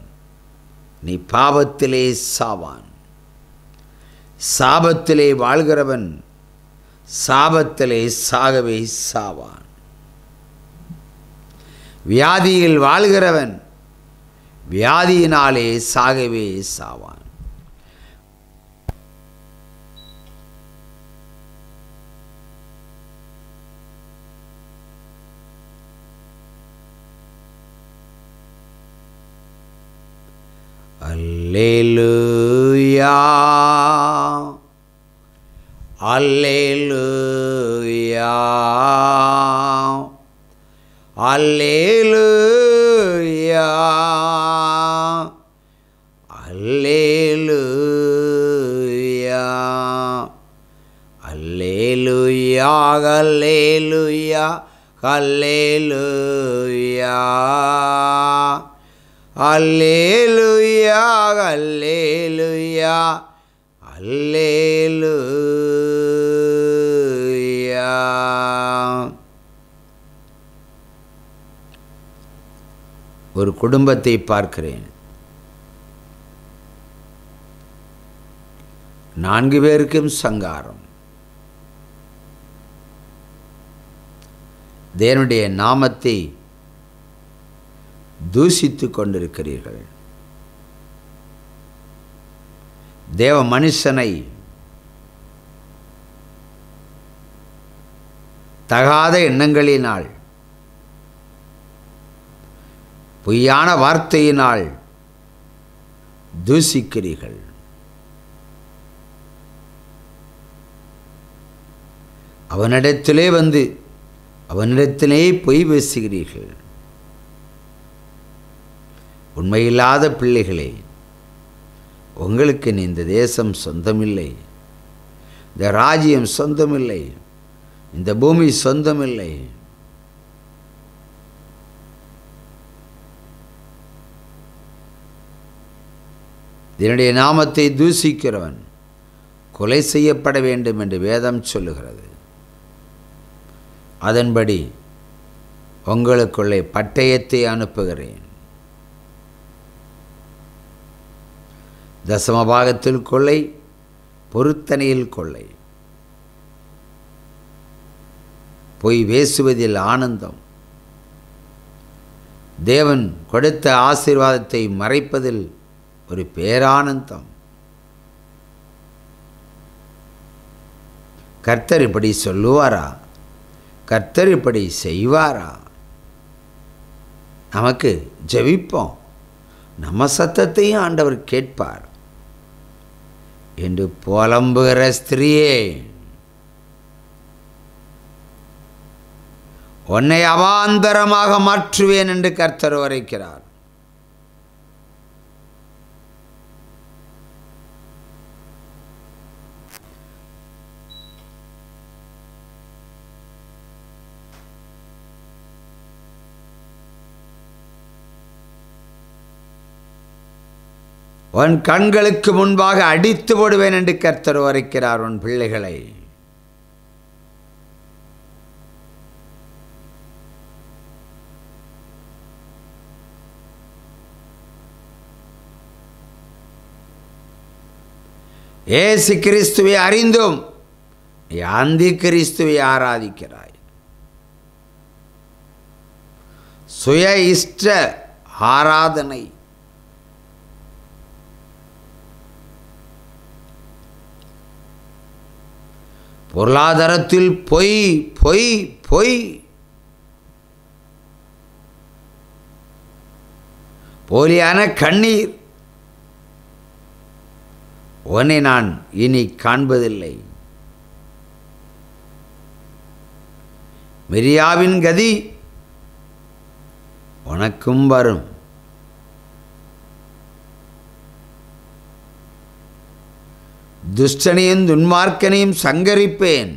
[SPEAKER 6] நீ பாவத்திலே சாவான். சாபத்திலே வாழ்கிறவன் சாபத்திலே சாகவே சாவான். வியாதியில் வாழ்கிறவன் வியாதியினாலே சாகவே சாவான். அல்லேலூயா, அல்லேலூயா, அல்லேலூயா, அல்லேலூயா, அல்லேலூயா, அல்லேலூயா, அல்லேலூயா, அல்லேலூயா, அல்லேலூயா, அல்லேலூயா. ஒரு குடும்பத்தை பார்க்கிறேன். 4 பேருக்கும் சங்காரம். தேவனுடைய நாமத்தை தூஷித்துக் கொண்டிருக்கிறீர்கள். தேவ மனுஷனை தகாத எண்ணங்களினால், பொய்யான வார்த்தையினால் தூஷிக்கிறீர்கள். அவனிடத்திலே வந்து அவனிடத்திலே பொய் பேசுகிறீர்கள். உண்மையில்லாத பிள்ளைகளே, உங்களுக்கு இந்த தேசம் சொந்தமில்லை, இந்த ராஜ்யம் சொந்தமில்லை, இந்த பூமி சொந்தமில்லை. என்னுடைய நாமத்தை தூசிக்கிறவன் கொலை செய்யப்பட வேண்டும் என்று வேதம் சொல்லுகிறது. அதன்படி உங்களுக்குள்ளே பட்டயத்தை அனுப்புகிறேன். தசமபாகத்தில் கொள்ளை, பொருத்தனையில் கொள்ளை, பொய் பேசுவதில் ஆனந்தம், தேவன் கொடுத்த ஆசீர்வாதத்தை மறைப்பதில் ஒரு பேரானந்தம். கர்த்தர் இப்படி சொல்லுவாரா? கர்த்தர் இப்படி செய்வாரா? நமக்கு ஜெபிப்போம், நம்ம சத்தத்தையும் ஆண்டவர் கேட்பார் என்று புலம்புகிற ஸ்திரியே, உன்னை அவாந்தரமாக மாற்றுவேன் என்று கர்த்தர் உரைக்கிறார். உன் கண்களுக்கு முன்பாக அடித்து போடுவேன் என்று கர்த்தர் உரைக்கிறார். உன் பிள்ளைகளை இயேசு கிறிஸ்துவை அறிந்தும் அந்தி கிறிஸ்துவை ஆராதிக்கிறாய். சுய இஷ்ட ஆராதனை, பொருளாதாரத்தில் பொய் பொய் பொய், போலியான கண்ணீர், உன்னை நான் இனி காண்பதில்லை. மிரியாவின் கதி உனக்கும் வரும். துஷ்டனையும் துன்மார்க்கனையும் சங்கரிப்பேன்.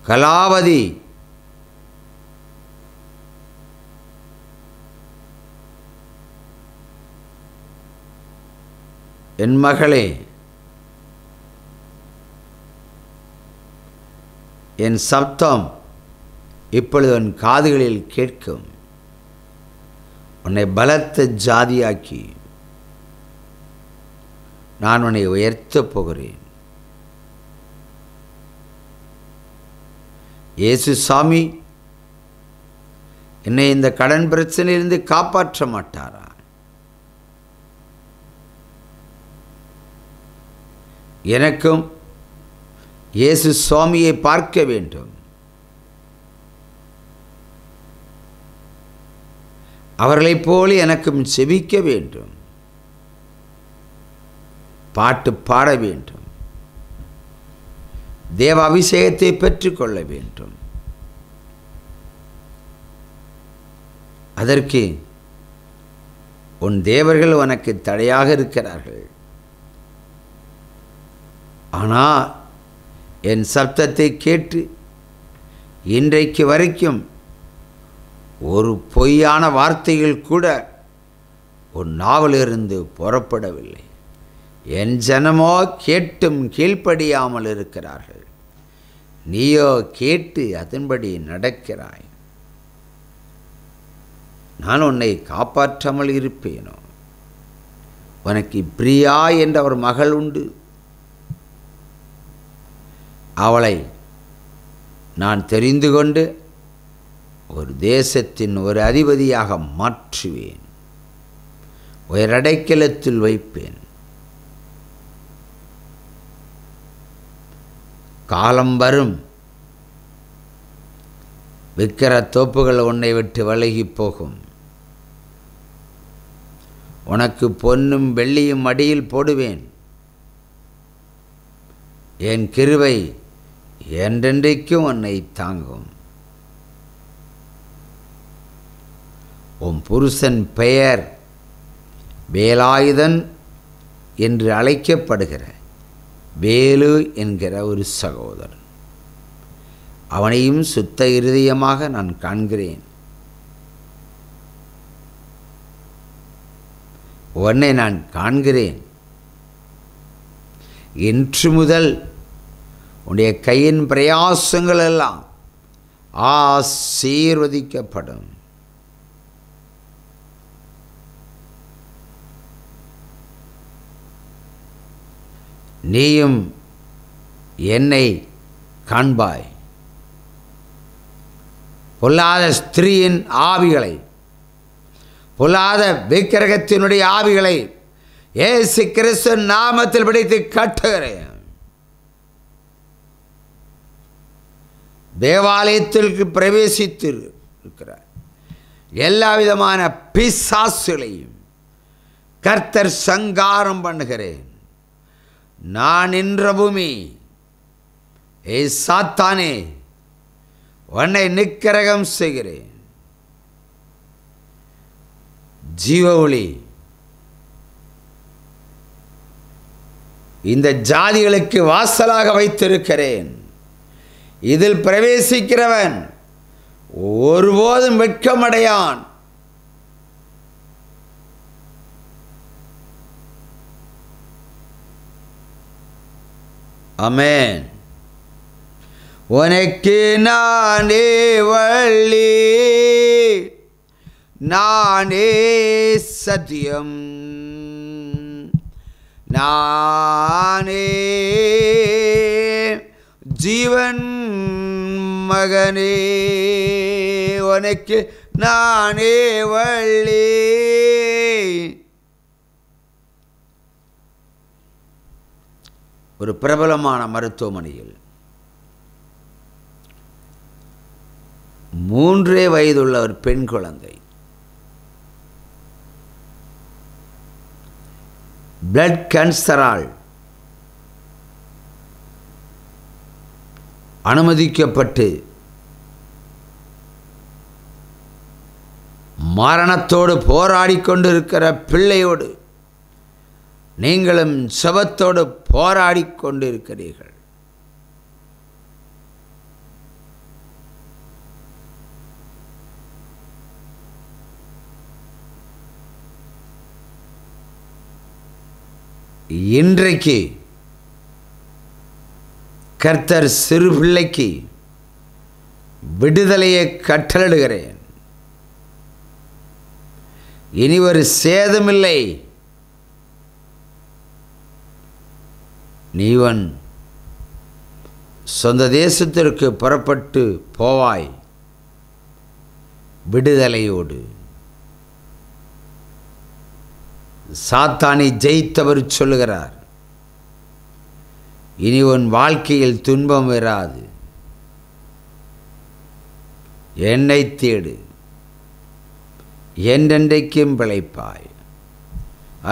[SPEAKER 6] கலாவதி என் மகளே, என் சப்தம் இப்பொழுது உன் காதுகளில் கேட்கும். உன்னை பலத்த ஜாதியாக்கி நான் உன்னை உயர்த்தப் போகிறேன். இயேசு சாமி என்னை இந்த கடன் பிரச்சனையிலிருந்து காப்பாற்ற மாட்டாரா? எனக்கும் இயேசு சுவாமியை பார்க்க வேண்டும். அவர்களைப் போல எனக்கும் செபிக்க வேண்டும், பாட்டு பாட வேண்டும், தேவ அபிஷேகத்தை பெற்றுக்கொள்ள வேண்டும். அதற்கு உன் தேவர்கள் உனக்கு தடையாக இருக்கிறார்கள். ஆனால் என் சப்தத்தை கேட்டு இன்றைக்கு வரைக்கும் ஒரு பொய்யான வார்த்தைகள் கூட உன் நாவிலிருந்து புறப்படவில்லை. என் ஜனமோ கேட்டும் கீழ்ப்படியாமல் இருக்கிறார்கள். நீயோ கேட்டு அதன்படி நடக்கிறாய். நான் உன்னை காப்பாற்றாமல் இருப்பேனோ? உனக்கு பிரியா என்ற ஒரு மகள் உண்டு. அவளை நான் தெரிந்து கொண்டு ஒரு தேசத்தின் ஒரு அதிபதியாக மாற்றுவேன், உயரடைக்கலத்தில் வைப்பேன். காலம் வரும், விக்கிர தோப்புகள் உன்னை விட்டு விலகி போகும். உனக்கு பொன்னும் வெள்ளியும் மடியில் போடுவேன். என் கிருபை என்றென்றைக்கும் உன்னை தாங்கும். உன் புருஷன் பெயர் வேலாயுதன் என்று அழைக்கப்படுகிற வேலு என்கிற ஒரு சகோதரன். அவனையும் சுத்த இருதயமாக நான் காண்கிறேன். உன்னை நான் காண்கிறேன். இன்று முதல் உன்னுடைய கையின் பிரயாசங்கள் எல்லாம் ஆசீர்வதிக்கப்படும். நீயும் என்னை காண்பாய். பொல்லாத ஸ்திரீயின் ஆவிகளை, பொல்லாத விக்கிரகத்தினுடைய ஆவிகளை இயேசு கிறிஸ்து நாமத்தில் பிடித்து கட்டுகிறேன். தேவாலயத்திற்கு பிரவேசித்து இருக்கிறார் எல்லா விதமான பிசாசுகளையும் கர்த்தர் சங்காரம் பண்ணுகிறேன். நான் நின்ற பூமி, ஏ சாத்தானே, உன்னை நிக்கிரகம் செய்கிறேன். ஜீவ ஒளி இந்த ஜாதிகளுக்கு வாசலாக வைத்திருக்கிறேன். இதில் பிரவேசிக்கிறவன் ஒருபோதும் வெட்கமடையான். ஆமென். உனக்கு நானே வழி, நானே சத்தியம், நானே ஜீவன் மகனே. உனக்கு நானே வழி. ஒரு பிரபலமான மருத்துவமனையில் 3 வயதுள்ள ஒரு பெண் குழந்தை பிளட் கேன்சரால் அனுமதிக்கப்பட்டு மரணத்தோடு போராடி கொண்டிருக்கிற பிள்ளையோடு நீங்களும் செபத்தோடு போராடி கொண்டிருக்கிறீர்கள். இன்றைக்கு கர்த்தர் சிறு பிள்ளைக்கு விடுதலையை கட்டளையிடுகிறேன். இனி ஒரு சேதமில்லை. நீவன் சொந்த தேசத்திற்கு புறப்பட்டு போவாய் விடுதலையோடு. சாத்தானை ஜெயித்தவர் சொல்லுகிறார், இனி உன் வாழ்க்கையில் துன்பம் வராது. என்னை தேடு, என்றென்றைக்கும் பிழைப்பாய்.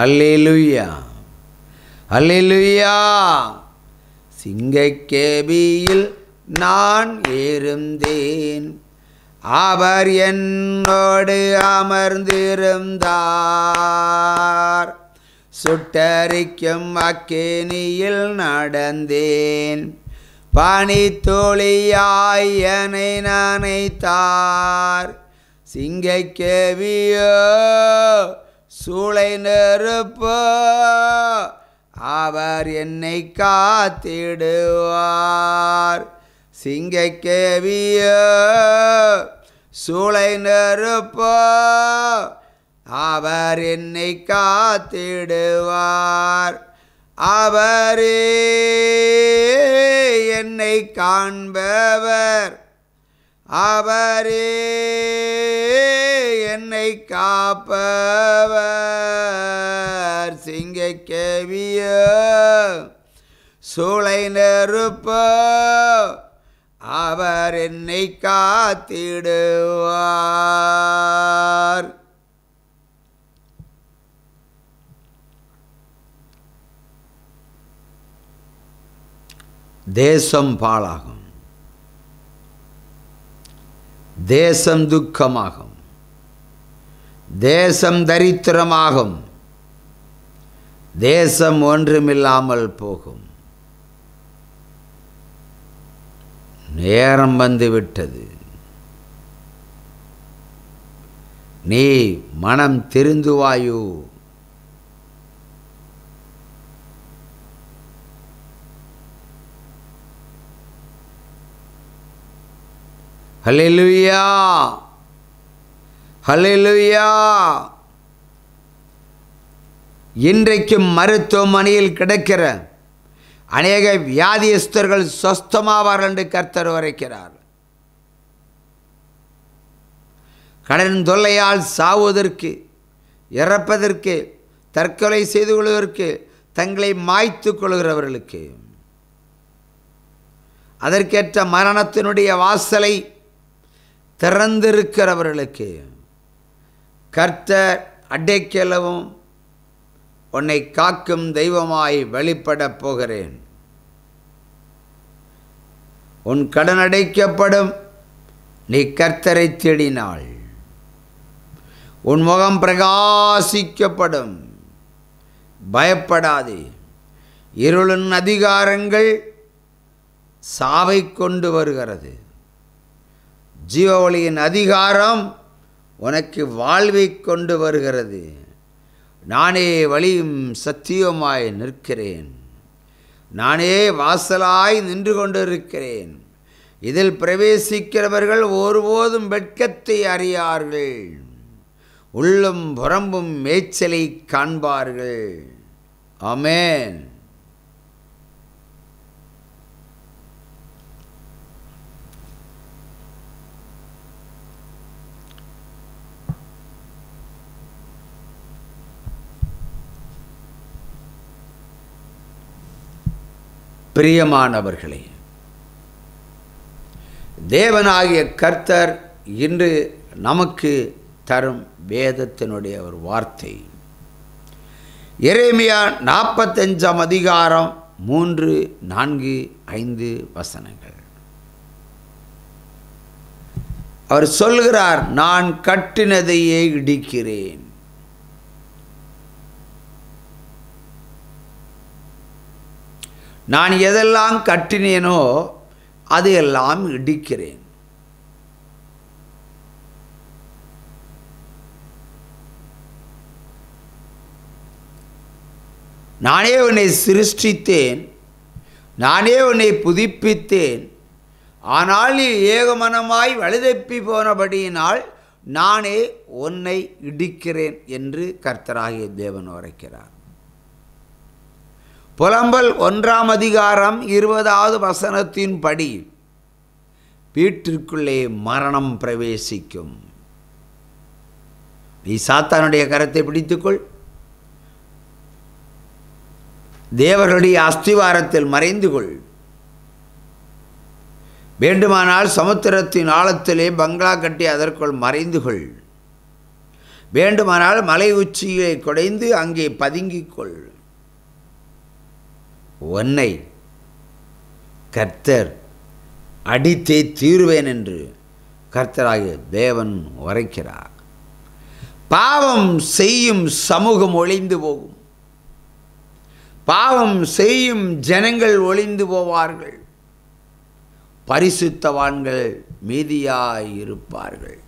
[SPEAKER 6] அல்லேலூயா, அல்லேலூயா. சிங்கக்கேபியில் நான் இருந்தேன், அவர் என்னோடு அமர்ந்திருந்தார். சுட்டரிக்கும் அக்கினியில் நடந்தேன், பனித்துளியாய் என்னை நனைத்தார். சிங்கக்கேபியோ சூளை நெருப்போ, அவர் என்னை காத்திடுவார். சிங்கக்கேபியோ சூளை நெருப்போ, அவர் என்னை காத்திடுவார். அவரே என்னை காண்பவர், அவரே என்னை காப்பவர். சிங்கக்கேபியோ சூளை நெருப்போ, அவர் என்னை காத்திடுவார். தேசம் பாழாகும், தேசம் துக்கமாகும், தேசம் தரித்திரமாகும், தேசம் ஒன்றுமில்லாமல் போகும். நேரம் வந்துவிட்டது. நீ மனம் திருந்துவாயோ? ஹல்லேலூயா, ஹல்லேலூயா. இன்றைக்கும் மருத்துவமனையில் கிடக்கிற அநேக வியாதியஸ்தர்கள் சொஸ்தமாவார்கள் என்று கர்த்தர் உரைக்கிறார். கடன் தொல்லையால் சாவதற்கு, இறப்பதற்கு, தற்கொலை செய்து கொள்வதற்கு, தங்களை மாய்த்து கொள்கிறவர்களுக்கு, அதற்கேற்ற மரணத்தினுடைய வாசலை திறந்திருக்கிறவர்களுக்கு கர்த்தர் அடைக்கலமும் உன்னை காக்கும் தெய்வமாய் வெளிப்படப் போகிறேன். உன் கடன் அடைக்கப்படும். நீ கர்த்தரை தேடினாள். உன் முகம் பிரகாசிக்கப்படும். பயப்படாதே. இருளின் அதிகாரங்கள் சாவை கொண்டு வருகிறது. ஜீவவழியின் அதிகாரம் உனக்கு வாழ்வை கொண்டு வருகிறது. நானே வழியும் சத்தியமாய் நிற்கிறேன். நானே வாசலாய் நின்று கொண்டிருக்கிறேன். இதில் பிரவேசிக்கிறவர்கள் ஒருபோதும் வெட்கத்தை அறியார்கள். உள்ளும் புறம்பும் மேய்ச்சலை காண்பார்கள். ஆமென். பிரியமானவர்களே, தேவனாகிய கர்த்தர் இன்று நமக்கு தரும் வேதத்தினுடைய ஒரு வார்த்தை, எரேமியா 45 அதிகாரம் 3, 4, 5 வசனங்கள். அவர் சொல்கிறார், நான் கட்டினதையே இடிக்கிறேன். நான் எதெல்லாம் கட்டினேனோ அது எல்லாம் இடிக்கிறேன். நானே உன்னை சிருஷ்டித்தேன், நானே உன்னை புதுப்பித்தேன். ஆனால் நீ ஏகமனமாய் வழிதப்பி போனபடியினால் நானே உன்னை இடிக்கிறேன் என்று கர்த்தராகிய தேவன் உரைக்கிறார். புலம்பல் 1 அதிகாரம் 20வது வசனத்தின்படி வீட்டிற்குள்ளே மரணம் பிரவேசிக்கும். நீ சாத்தானுடைய கரத்தை பிடித்துக்கொள். தேவர்களுடைய அஸ்திவாரத்தில் மறைந்து கொள். வேண்டுமானால் சமுத்திரத்தின் ஆழத்திலே பங்களா கட்டி அதற்குள் மறைந்து கொள். வேண்டுமானால் மலை உச்சியை குடைந்து அங்கே பதுங்கிக் கொள். உன்னை கர்த்தர் அடித்தே தீருவேன் என்று கர்த்தராகிய தேவன் உரைக்கிறார். பாவம் செய்யும் சமூகம் ஒளிந்து போகும். பாவம் செய்யும் ஜனங்கள் ஒளிந்து போவார்கள். பரிசுத்தவான்கள் மீதியாயிருப்பார்கள்.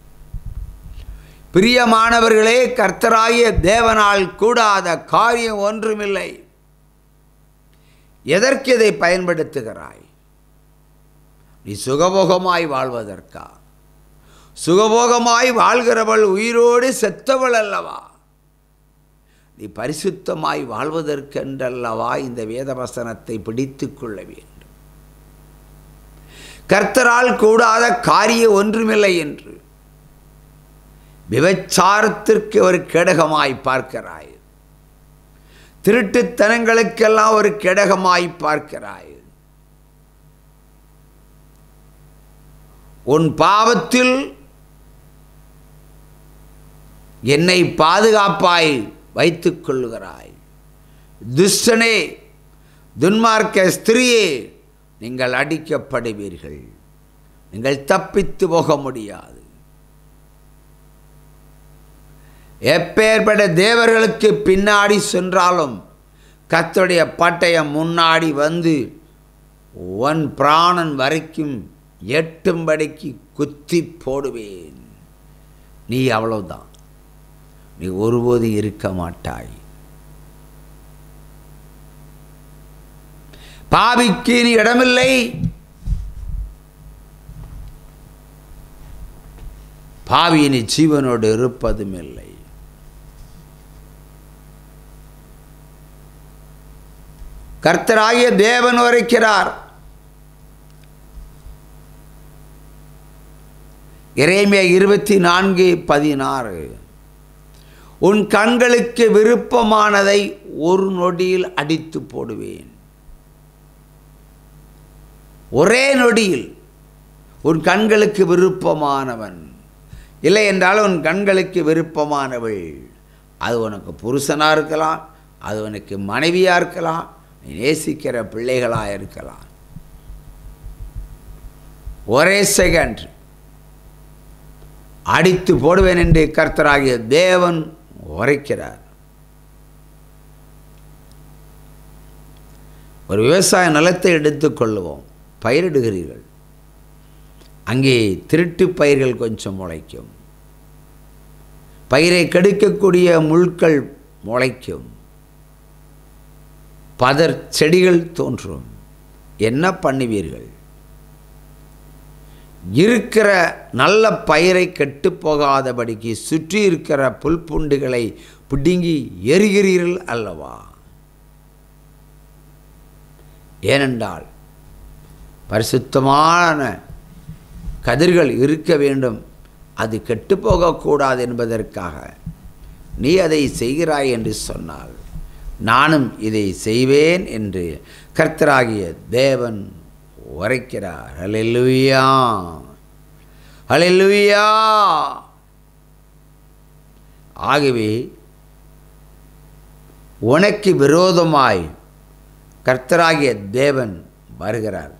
[SPEAKER 6] பிரியமானவர்களே, கர்த்தராகிய தேவனால் கூடாத காரியம் ஒன்றுமில்லை. எதற்கு இதை பயன்படுத்துகிறாய்? நீ சுகபோகமாய் வாழ்வதற்கா? சுகபோகமாய் வாழ்கிறவள் உயிரோடு செத்தவள் அல்லவா? நீ பரிசுத்தமாய் வாழ்வதற்கென்றல்லவா இந்த வேதவசனத்தை பிடித்து கொள்ள வேண்டும். கர்த்தரால் கூடாத காரியம் ஒன்றுமில்லை என்று விபச்சாரத்திற்கு ஒரு கேடகமாய் பார்க்கிறாய். திருட்டுத்தனங்களுக்கெல்லாம் ஒரு கேடகமாய் பார்க்கிறாய். உன் பாவத்தில் என்னை பாதுகாப்பாய் வைத்துக் கொள்ளுகிறாய். துஷ்டனே, துன்மார்க்க ஸ்திரியே, நீங்கள் அடிக்கப்படுவீர்கள். நீங்கள் தப்பித்து போக முடியாது. எப்பேற்பட்ட தேவர்களுக்கு பின்னாடி சென்றாலும் கர்த்தருடைய பட்டயம் முன்னாடி வந்து உன் பிராணன் வரைக்கும் எட்டும்படிக்கு குத்தி போடுவேன். நீ அவ்வளவுதான். நீ ஒருபோது இருக்க மாட்டாய். பாவிக்கு நீ இடமில்லை. பாவி நீ ஜீவனோடு இருப்பதும் இல்லை. கர்த்தராகிய தேவன் உரைக்கிறார். எரேமியா 24:16 உன் கண்களுக்கு விருப்பமானதை ஒரு நொடியில் அடித்து போடுவேன். ஒரே நொடியில் உன் கண்களுக்கு விருப்பமானவன் இல்லை என்றால் உன் கண்களுக்கு விருப்பமானவள், அது உனக்கு புருஷனாக இருக்கலாம், அது உனக்கு மனைவியாக இருக்கலாம், நீ நேசிக்கிற பிள்ளைகளாக இருக்கலாம். ஒரே செகண்ட் அடித்து போடுவேன் என்று கர்த்தராகிய தேவன் உரைக்கிறார். ஒரு விவசாய நிலத்தை எடுத்துக்கொள்ளுவோம். பயிரிடுகிறீர்கள். அங்கே திருட்டு பயிர்கள் கொஞ்சம் முளைக்கும். பயிரை கெடுக்கக்கூடிய முள்கள் முளைக்கும். பதர் செடிகள் தோன்றும். என்ன பண்ணுவீர்கள்? இருக்கிற நல்ல பயிரை கெட்டு போகாதபடிக்கு சுற்றி இருக்கிற புல்புண்டுகளை பிடுங்கி எரிகிறீர்கள் அல்லவா? ஏனென்றால் பரிசுத்தமான கதிர்கள் இருக்க வேண்டும், அது கெட்டு போகக்கூடாது என்பதற்காக நீ அதை செய்கிறாய் என்று சொன்னால் நானும் இதை செய்வேன் என்று கர்த்தராகிய தேவன் உரைக்கிறார். ஹல்லேலூயா, ஹல்லேலூயா. ஆகவே உனக்கு விரோதமாய் கர்த்தராகிய தேவன் வருகிறார்.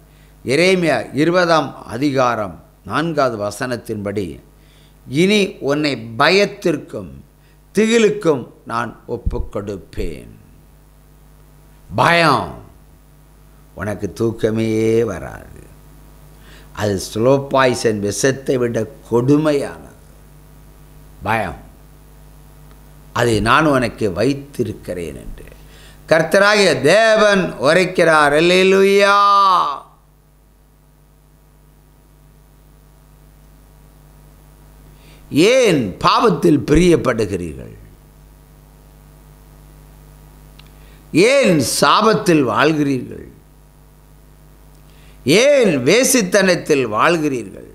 [SPEAKER 6] எரேமியா 20:4 இனி உன்னை பயத்திற்கும் திகிலுக்கும் நான் ஒப்புக் கொடுப்பேன். பயம், உனக்கு தூக்கமே வராது. அது ஸ்லோ பாய்சன், விஷத்தை விட கொடுமையானது. பயம், அதை நான் உனக்கு வைத்திருக்கிறேன் என்று கர்த்தராகிய தேவன் உரைக்கிறார். அல்லேலூயா. ஏன் பாவத்தில் பிரியப்படுகிறீர்கள்? ஏன் சாபத்தில் வாழ்கிறீர்கள்? ஏன் வேசித்தனத்தில் வாழ்கிறீர்கள்?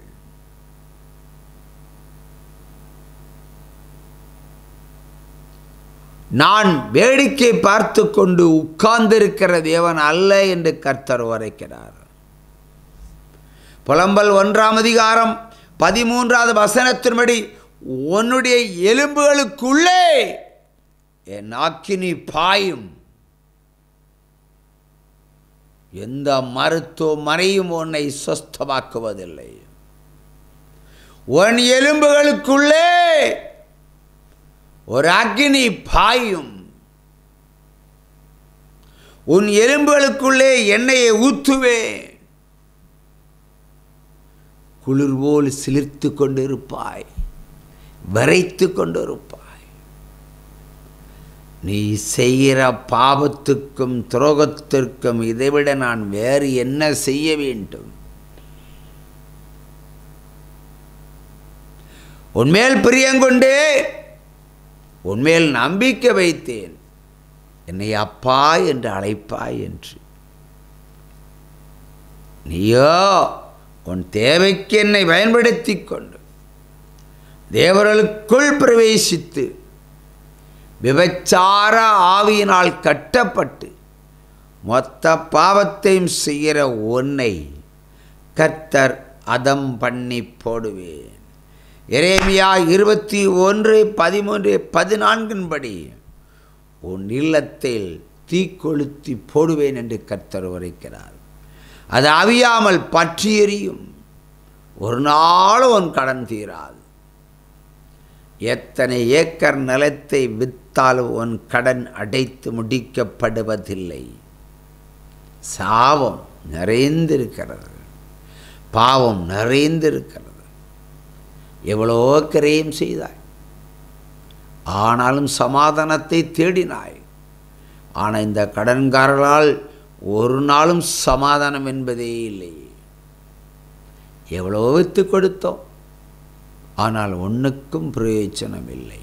[SPEAKER 6] நான் வேடிக்கை பார்த்து கொண்டு உட்கார்ந்திருக்கிற தேவன் அல்ல என்று கர்த்தர் உரைக்கிறார். புலம்பல் 1:13 உன்னுடைய எலும்புகளுக்குள்ளே என் அக்கினி பாயும். எந்த மருத்துவமனையும் உன்னை சுஸ்தமாக்குவதில்லை. உன் எலும்புகளுக்குள்ளே ஒரு அக்கினி பாயும். உன் எலும்புகளுக்குள்ளே எண்ணெயை ஊற்றுவேன். குளிர் போல் சிலிர்த்து கொண்டிருப்பாய், விரைத்து கொண்டிருப்பாய். நீ செய்கிற பாவத்துக்கும் துரோகத்திற்கும் இதைவிட நான் வேறு என்ன செய்ய வேண்டும்? உன்மேல் பிரியங்கொண்டே உன்மேல் நம்பிக்கை வைத்தேன், என்னை அப்பா என்று அழைப்பாய் என்று. நீயோ உன் தேவைக்கு என்னை பயன்படுத்தி கொண்டு தேவர்களுக்குள் பிரவேசித்து விபச்சார ஆவியினால் கட்டப்பட்டு மொத்த பாவத்தையும் செய்கிற உன்னை கர்த்தர் அதம் பண்ணி போடுவேன். எரேமியா 21:13-14 உன் இல்லத்தில் தீக்கொளுத்தி போடுவேன் என்று கர்த்தர் உரைக்கிறார். அது அவியாமல் பற்றி எரியும். ஒரு நாளும் உன் கடன் தீராது. எத்தனை ஏக்கர் நிலத்தை விற்றாலும் உன் கடன் அடைத்து முடிக்கப்படுவதில்லை. சாபம் நிறைந்திருக்கிறது, பாவம் நிறைந்திருக்கிறது. எவ்வளோ கிரயம் செய்தாய், ஆனாலும் சமாதானத்தை தேடினாய். ஆனால் இந்த கடன்காரர்களால் ஒரு நாளும் சமாதானம் என்பதே இல்லை. எவ்வளோ வித்து கொடுத்தோம், ஆனால் ஒன்றுக்கும் பிரயோஜனம் இல்லை.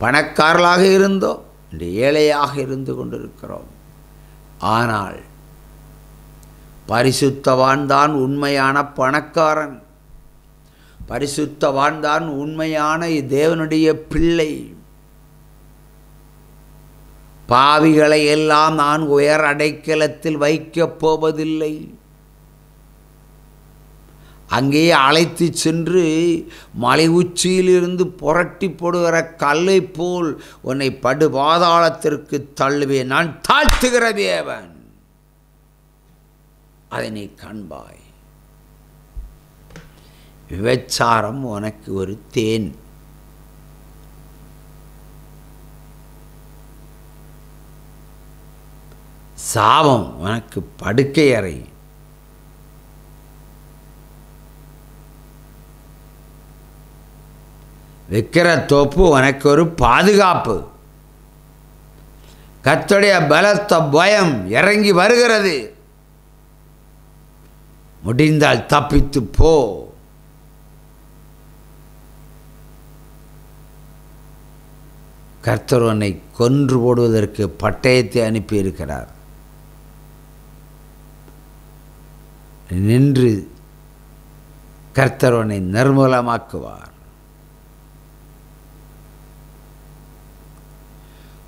[SPEAKER 6] பணக்காரர்களாக இருந்தோம், இன்று ஏழையாக இருந்து கொண்டிருக்கிறோம். ஆனால் பரிசுத்தவான் தான் உண்மையான பணக்காரன், பரிசுத்தவான் தான் உண்மையான தேவனுடைய பிள்ளை. பாவிகளை எல்லாம் நான் உயர் அடைக்கலத்தில் வைக்கப் போவதில்லை. அங்கே அழைத்து சென்று மலை உச்சியிலிருந்து புரட்டி போடுகிற கல்லை போல் உன்னை படுபாதாளத்திற்கு தள்ளுவேன். நான் தாழ்த்துகிற தேவன், அதை நீ காண்பாய். விபச்சாரம் உனக்கு ஒரு தேன், சாபம் உனக்கு படுக்கை அறை, விக்கிர தோப்பு உனக்கு ஒரு பாதுகாப்பு. கர்த்தருடைய பலத்த பயம் இறங்கி வருகிறது. முடிந்தால் தப்பித்து போ. கர்த்தர் உன்னை கொன்று போடுவதற்கு பட்டயத்தை அனுப்பியிருக்கிறார். நின்று கர்த்தர் உன்னை நிர்மூலமாக்குவார்.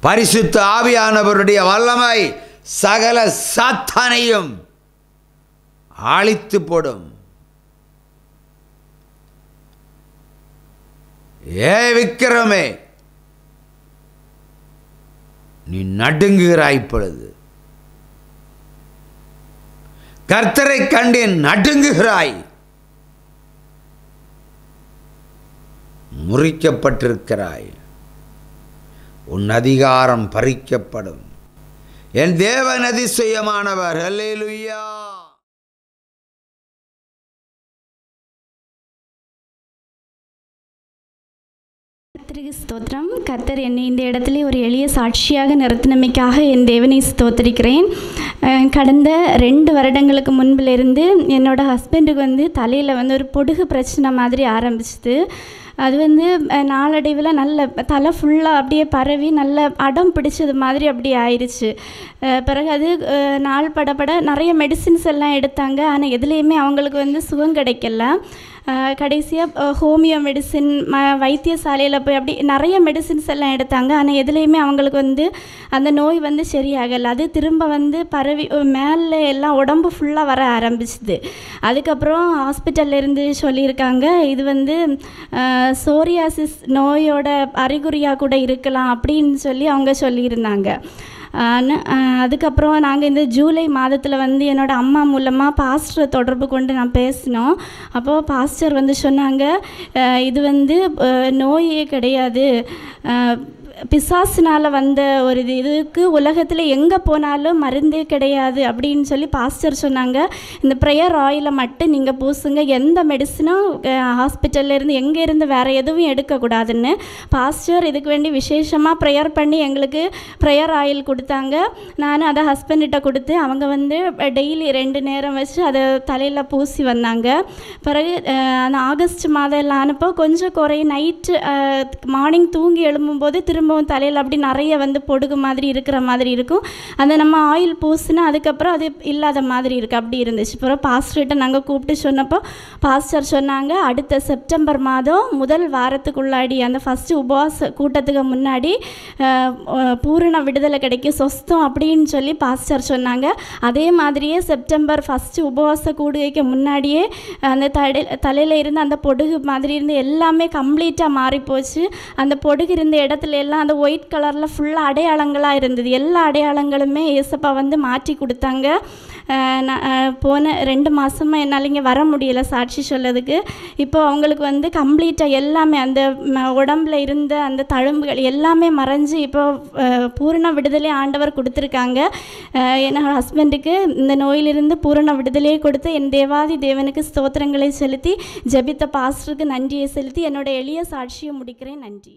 [SPEAKER 6] பரிசுத்த ஆவியானவருடைய வல்லமை சகல சாத்தானையும் அழித்து போடும். ஏ விக்கிரமே, நீ நடுங்குகிறாய். இப்பொழுது கர்த்தரை கண்டேன், நடுங்குகிறாய். முறிக்கப்பட்டிருக்கிறாய். உன் அதிகாரம் பறிக்கப்படும். என் தேவன் அதிசயமானவர். அல்லேலூயா.
[SPEAKER 7] கர்த்தருக்கு ஸ்தோத்திரம். கர்த்தர் என்னை இந்த இடத்துல ஒரு எளிய சாட்சியாக நிறுத்தினமைக்காக என் தேவனை ஸ்தோத்திரிக்கிறேன். கடந்த 2 வருடங்களுக்கு முன்பிலிருந்து என்னோடய ஹஸ்பண்டுக்கு தலையில் ஒரு பொடுகு பிரச்சனை மாதிரி ஆரம்பிச்சுது. அது நாளடைவில் நல்ல தலை ஃபுல்லாக அப்படியே பரவி நல்ல அடம் பிடிச்சது மாதிரி அப்படி ஆயிடுச்சு. பிறகு அது நாள் படப்பட நிறைய மெடிசின்ஸ் எல்லாம் எடுத்தாங்க. ஆனால் எதுலேயுமே அவங்களுக்கு சுகம் கிடைக்கல. கடைசியாக ஹோமியோ மெடிசின் வைத்தியசாலையில் போய் அப்படி நிறைய மெடிசின்ஸ் எல்லாம் எடுத்தாங்க. ஆனால் எதுலேயுமே அவங்களுக்கு அந்த நோய் சரியாகலை. அது திரும்ப பரவி மேலே எல்லாம் உடம்பு ஃபுல்லாக வர ஆரம்பிச்சுது. அதுக்கப்புறம் ஹாஸ்பிட்டல்லேருந்து சொல்லியிருக்காங்க, இது சோரியாசிஸ் நோயோட அறிகுறியாக கூட இருக்கலாம் அப்படின்னு சொல்லி அவங்க சொல்லியிருந்தாங்க. அதுக்கப்புறம் நாங்கள் இந்த ஜூலை மாதத்தில் என்னோடய அம்மா மூலமாக பாஸ்டரை தொடர்பு கொண்டு நான் பேசினோம். அப்போது பாஸ்டர் சொன்னாங்க, இது நோயே கிடையாது, பிசாசினால் வந்த ஒரு இதுக்கு உலகத்தில் எங்கே போனாலும் மருந்தே கிடையாது அப்படின்னு சொல்லி பாஸ்டர் சொன்னாங்க. இந்த ப்ரேயர் ஆயிலை மட்டும் நீங்கள் பூசுங்க, எந்த மெடிசனும் ஹாஸ்பிட்டல்லேருந்து எங்கேருந்து வேறு எதுவும் எடுக்கக்கூடாதுன்னு பாஸ்டர் இதுக்கு வேண்டி விசேஷமாக ப்ரேயர் பண்ணி எங்களுக்கு ப்ரேயர் ஆயில் கொடுத்தாங்க. நானும் அதை ஹஸ்பண்ட்கிட்ட கொடுத்து அவங்க டெய்லி 2 நேரம் வச்சு அதை தலையில் பூசி வந்தாங்க. பிறகு அந்த ஆகஸ்ட் மாதம் எல்லாம் அனுப்போ கொஞ்சம் குறையும். நைட்டு மார்னிங் தூங்கி எழும்பும்போது திரும்பவும் தலையில் அப்படி நிறைய பொடுகு மாதிரி இருக்கிற மாதிரி இருக்கும். அதை நம்ம ஆயில் பூசினா அதுக்கப்புறம் அது இல்லாத மாதிரி இருக்குது. அப்படி இருந்துச்சு. அப்புறம் பாஸ்டர்கிட்ட நாங்கள் கூப்பிட்டு சொன்னப்போ பாஸ்டர் சொன்னாங்க, அடுத்த செப்டம்பர் மாதம் முதல் வாரத்துக்குள்ளாடி அந்த ஃபஸ்ட்டு உபவாச கூட்டத்துக்கு முன்னாடி பூரண விடுதலை கிடைக்கும், சொஸ்தம் அப்படின்னு சொல்லி பாஸ்டர் சொன்னாங்க. அதே மாதிரியே செப்டம்பர் ஃபஸ்ட்டு உபவாச கூடுகைக்கு முன்னாடியே அந்த தலையில் இருந்து அந்த பொடுகு மாதிரி இருந்து எல்லாமே கம்ப்ளீட்டாக மாறிப்போச்சு. அந்த பொடுகு இருந்த இடத்துல எல்லாம் ஃபுல்லாக அந்த ஒயிட் கலரில் ஃபுல்லாக அடையாளங்களாக இருந்தது. எல்லா அடையாளங்களுமே ஏசப்பா வந்து மாற்றி கொடுத்தாங்க. நான் போன 2 மாதமாக என்னால் இங்கே வர முடியலை சாட்சி சொல்லதுக்கு. இப்போ அவங்களுக்கு வந்து கம்ப்ளீட்டாக எல்லாமே அந்த உடம்புல இருந்த அந்த தழும்புகள் எல்லாமே மறைஞ்சு இப்போ பூரண விடுதலை ஆண்டவர் கொடுத்துருக்காங்க. என் ஹஸ்பண்டுக்கு இந்த நோயிலிருந்து பூரண விடுதலையை கொடுத்து என் தேவாதி தேவனுக்கு ஸ்தோத்திரங்களை செலுத்தி ஜெபித்த பாஸ்டருக்கு நன்றியை செலுத்தி என்னோட எளிய சாட்சியை முடிக்கிறேன். நன்றி.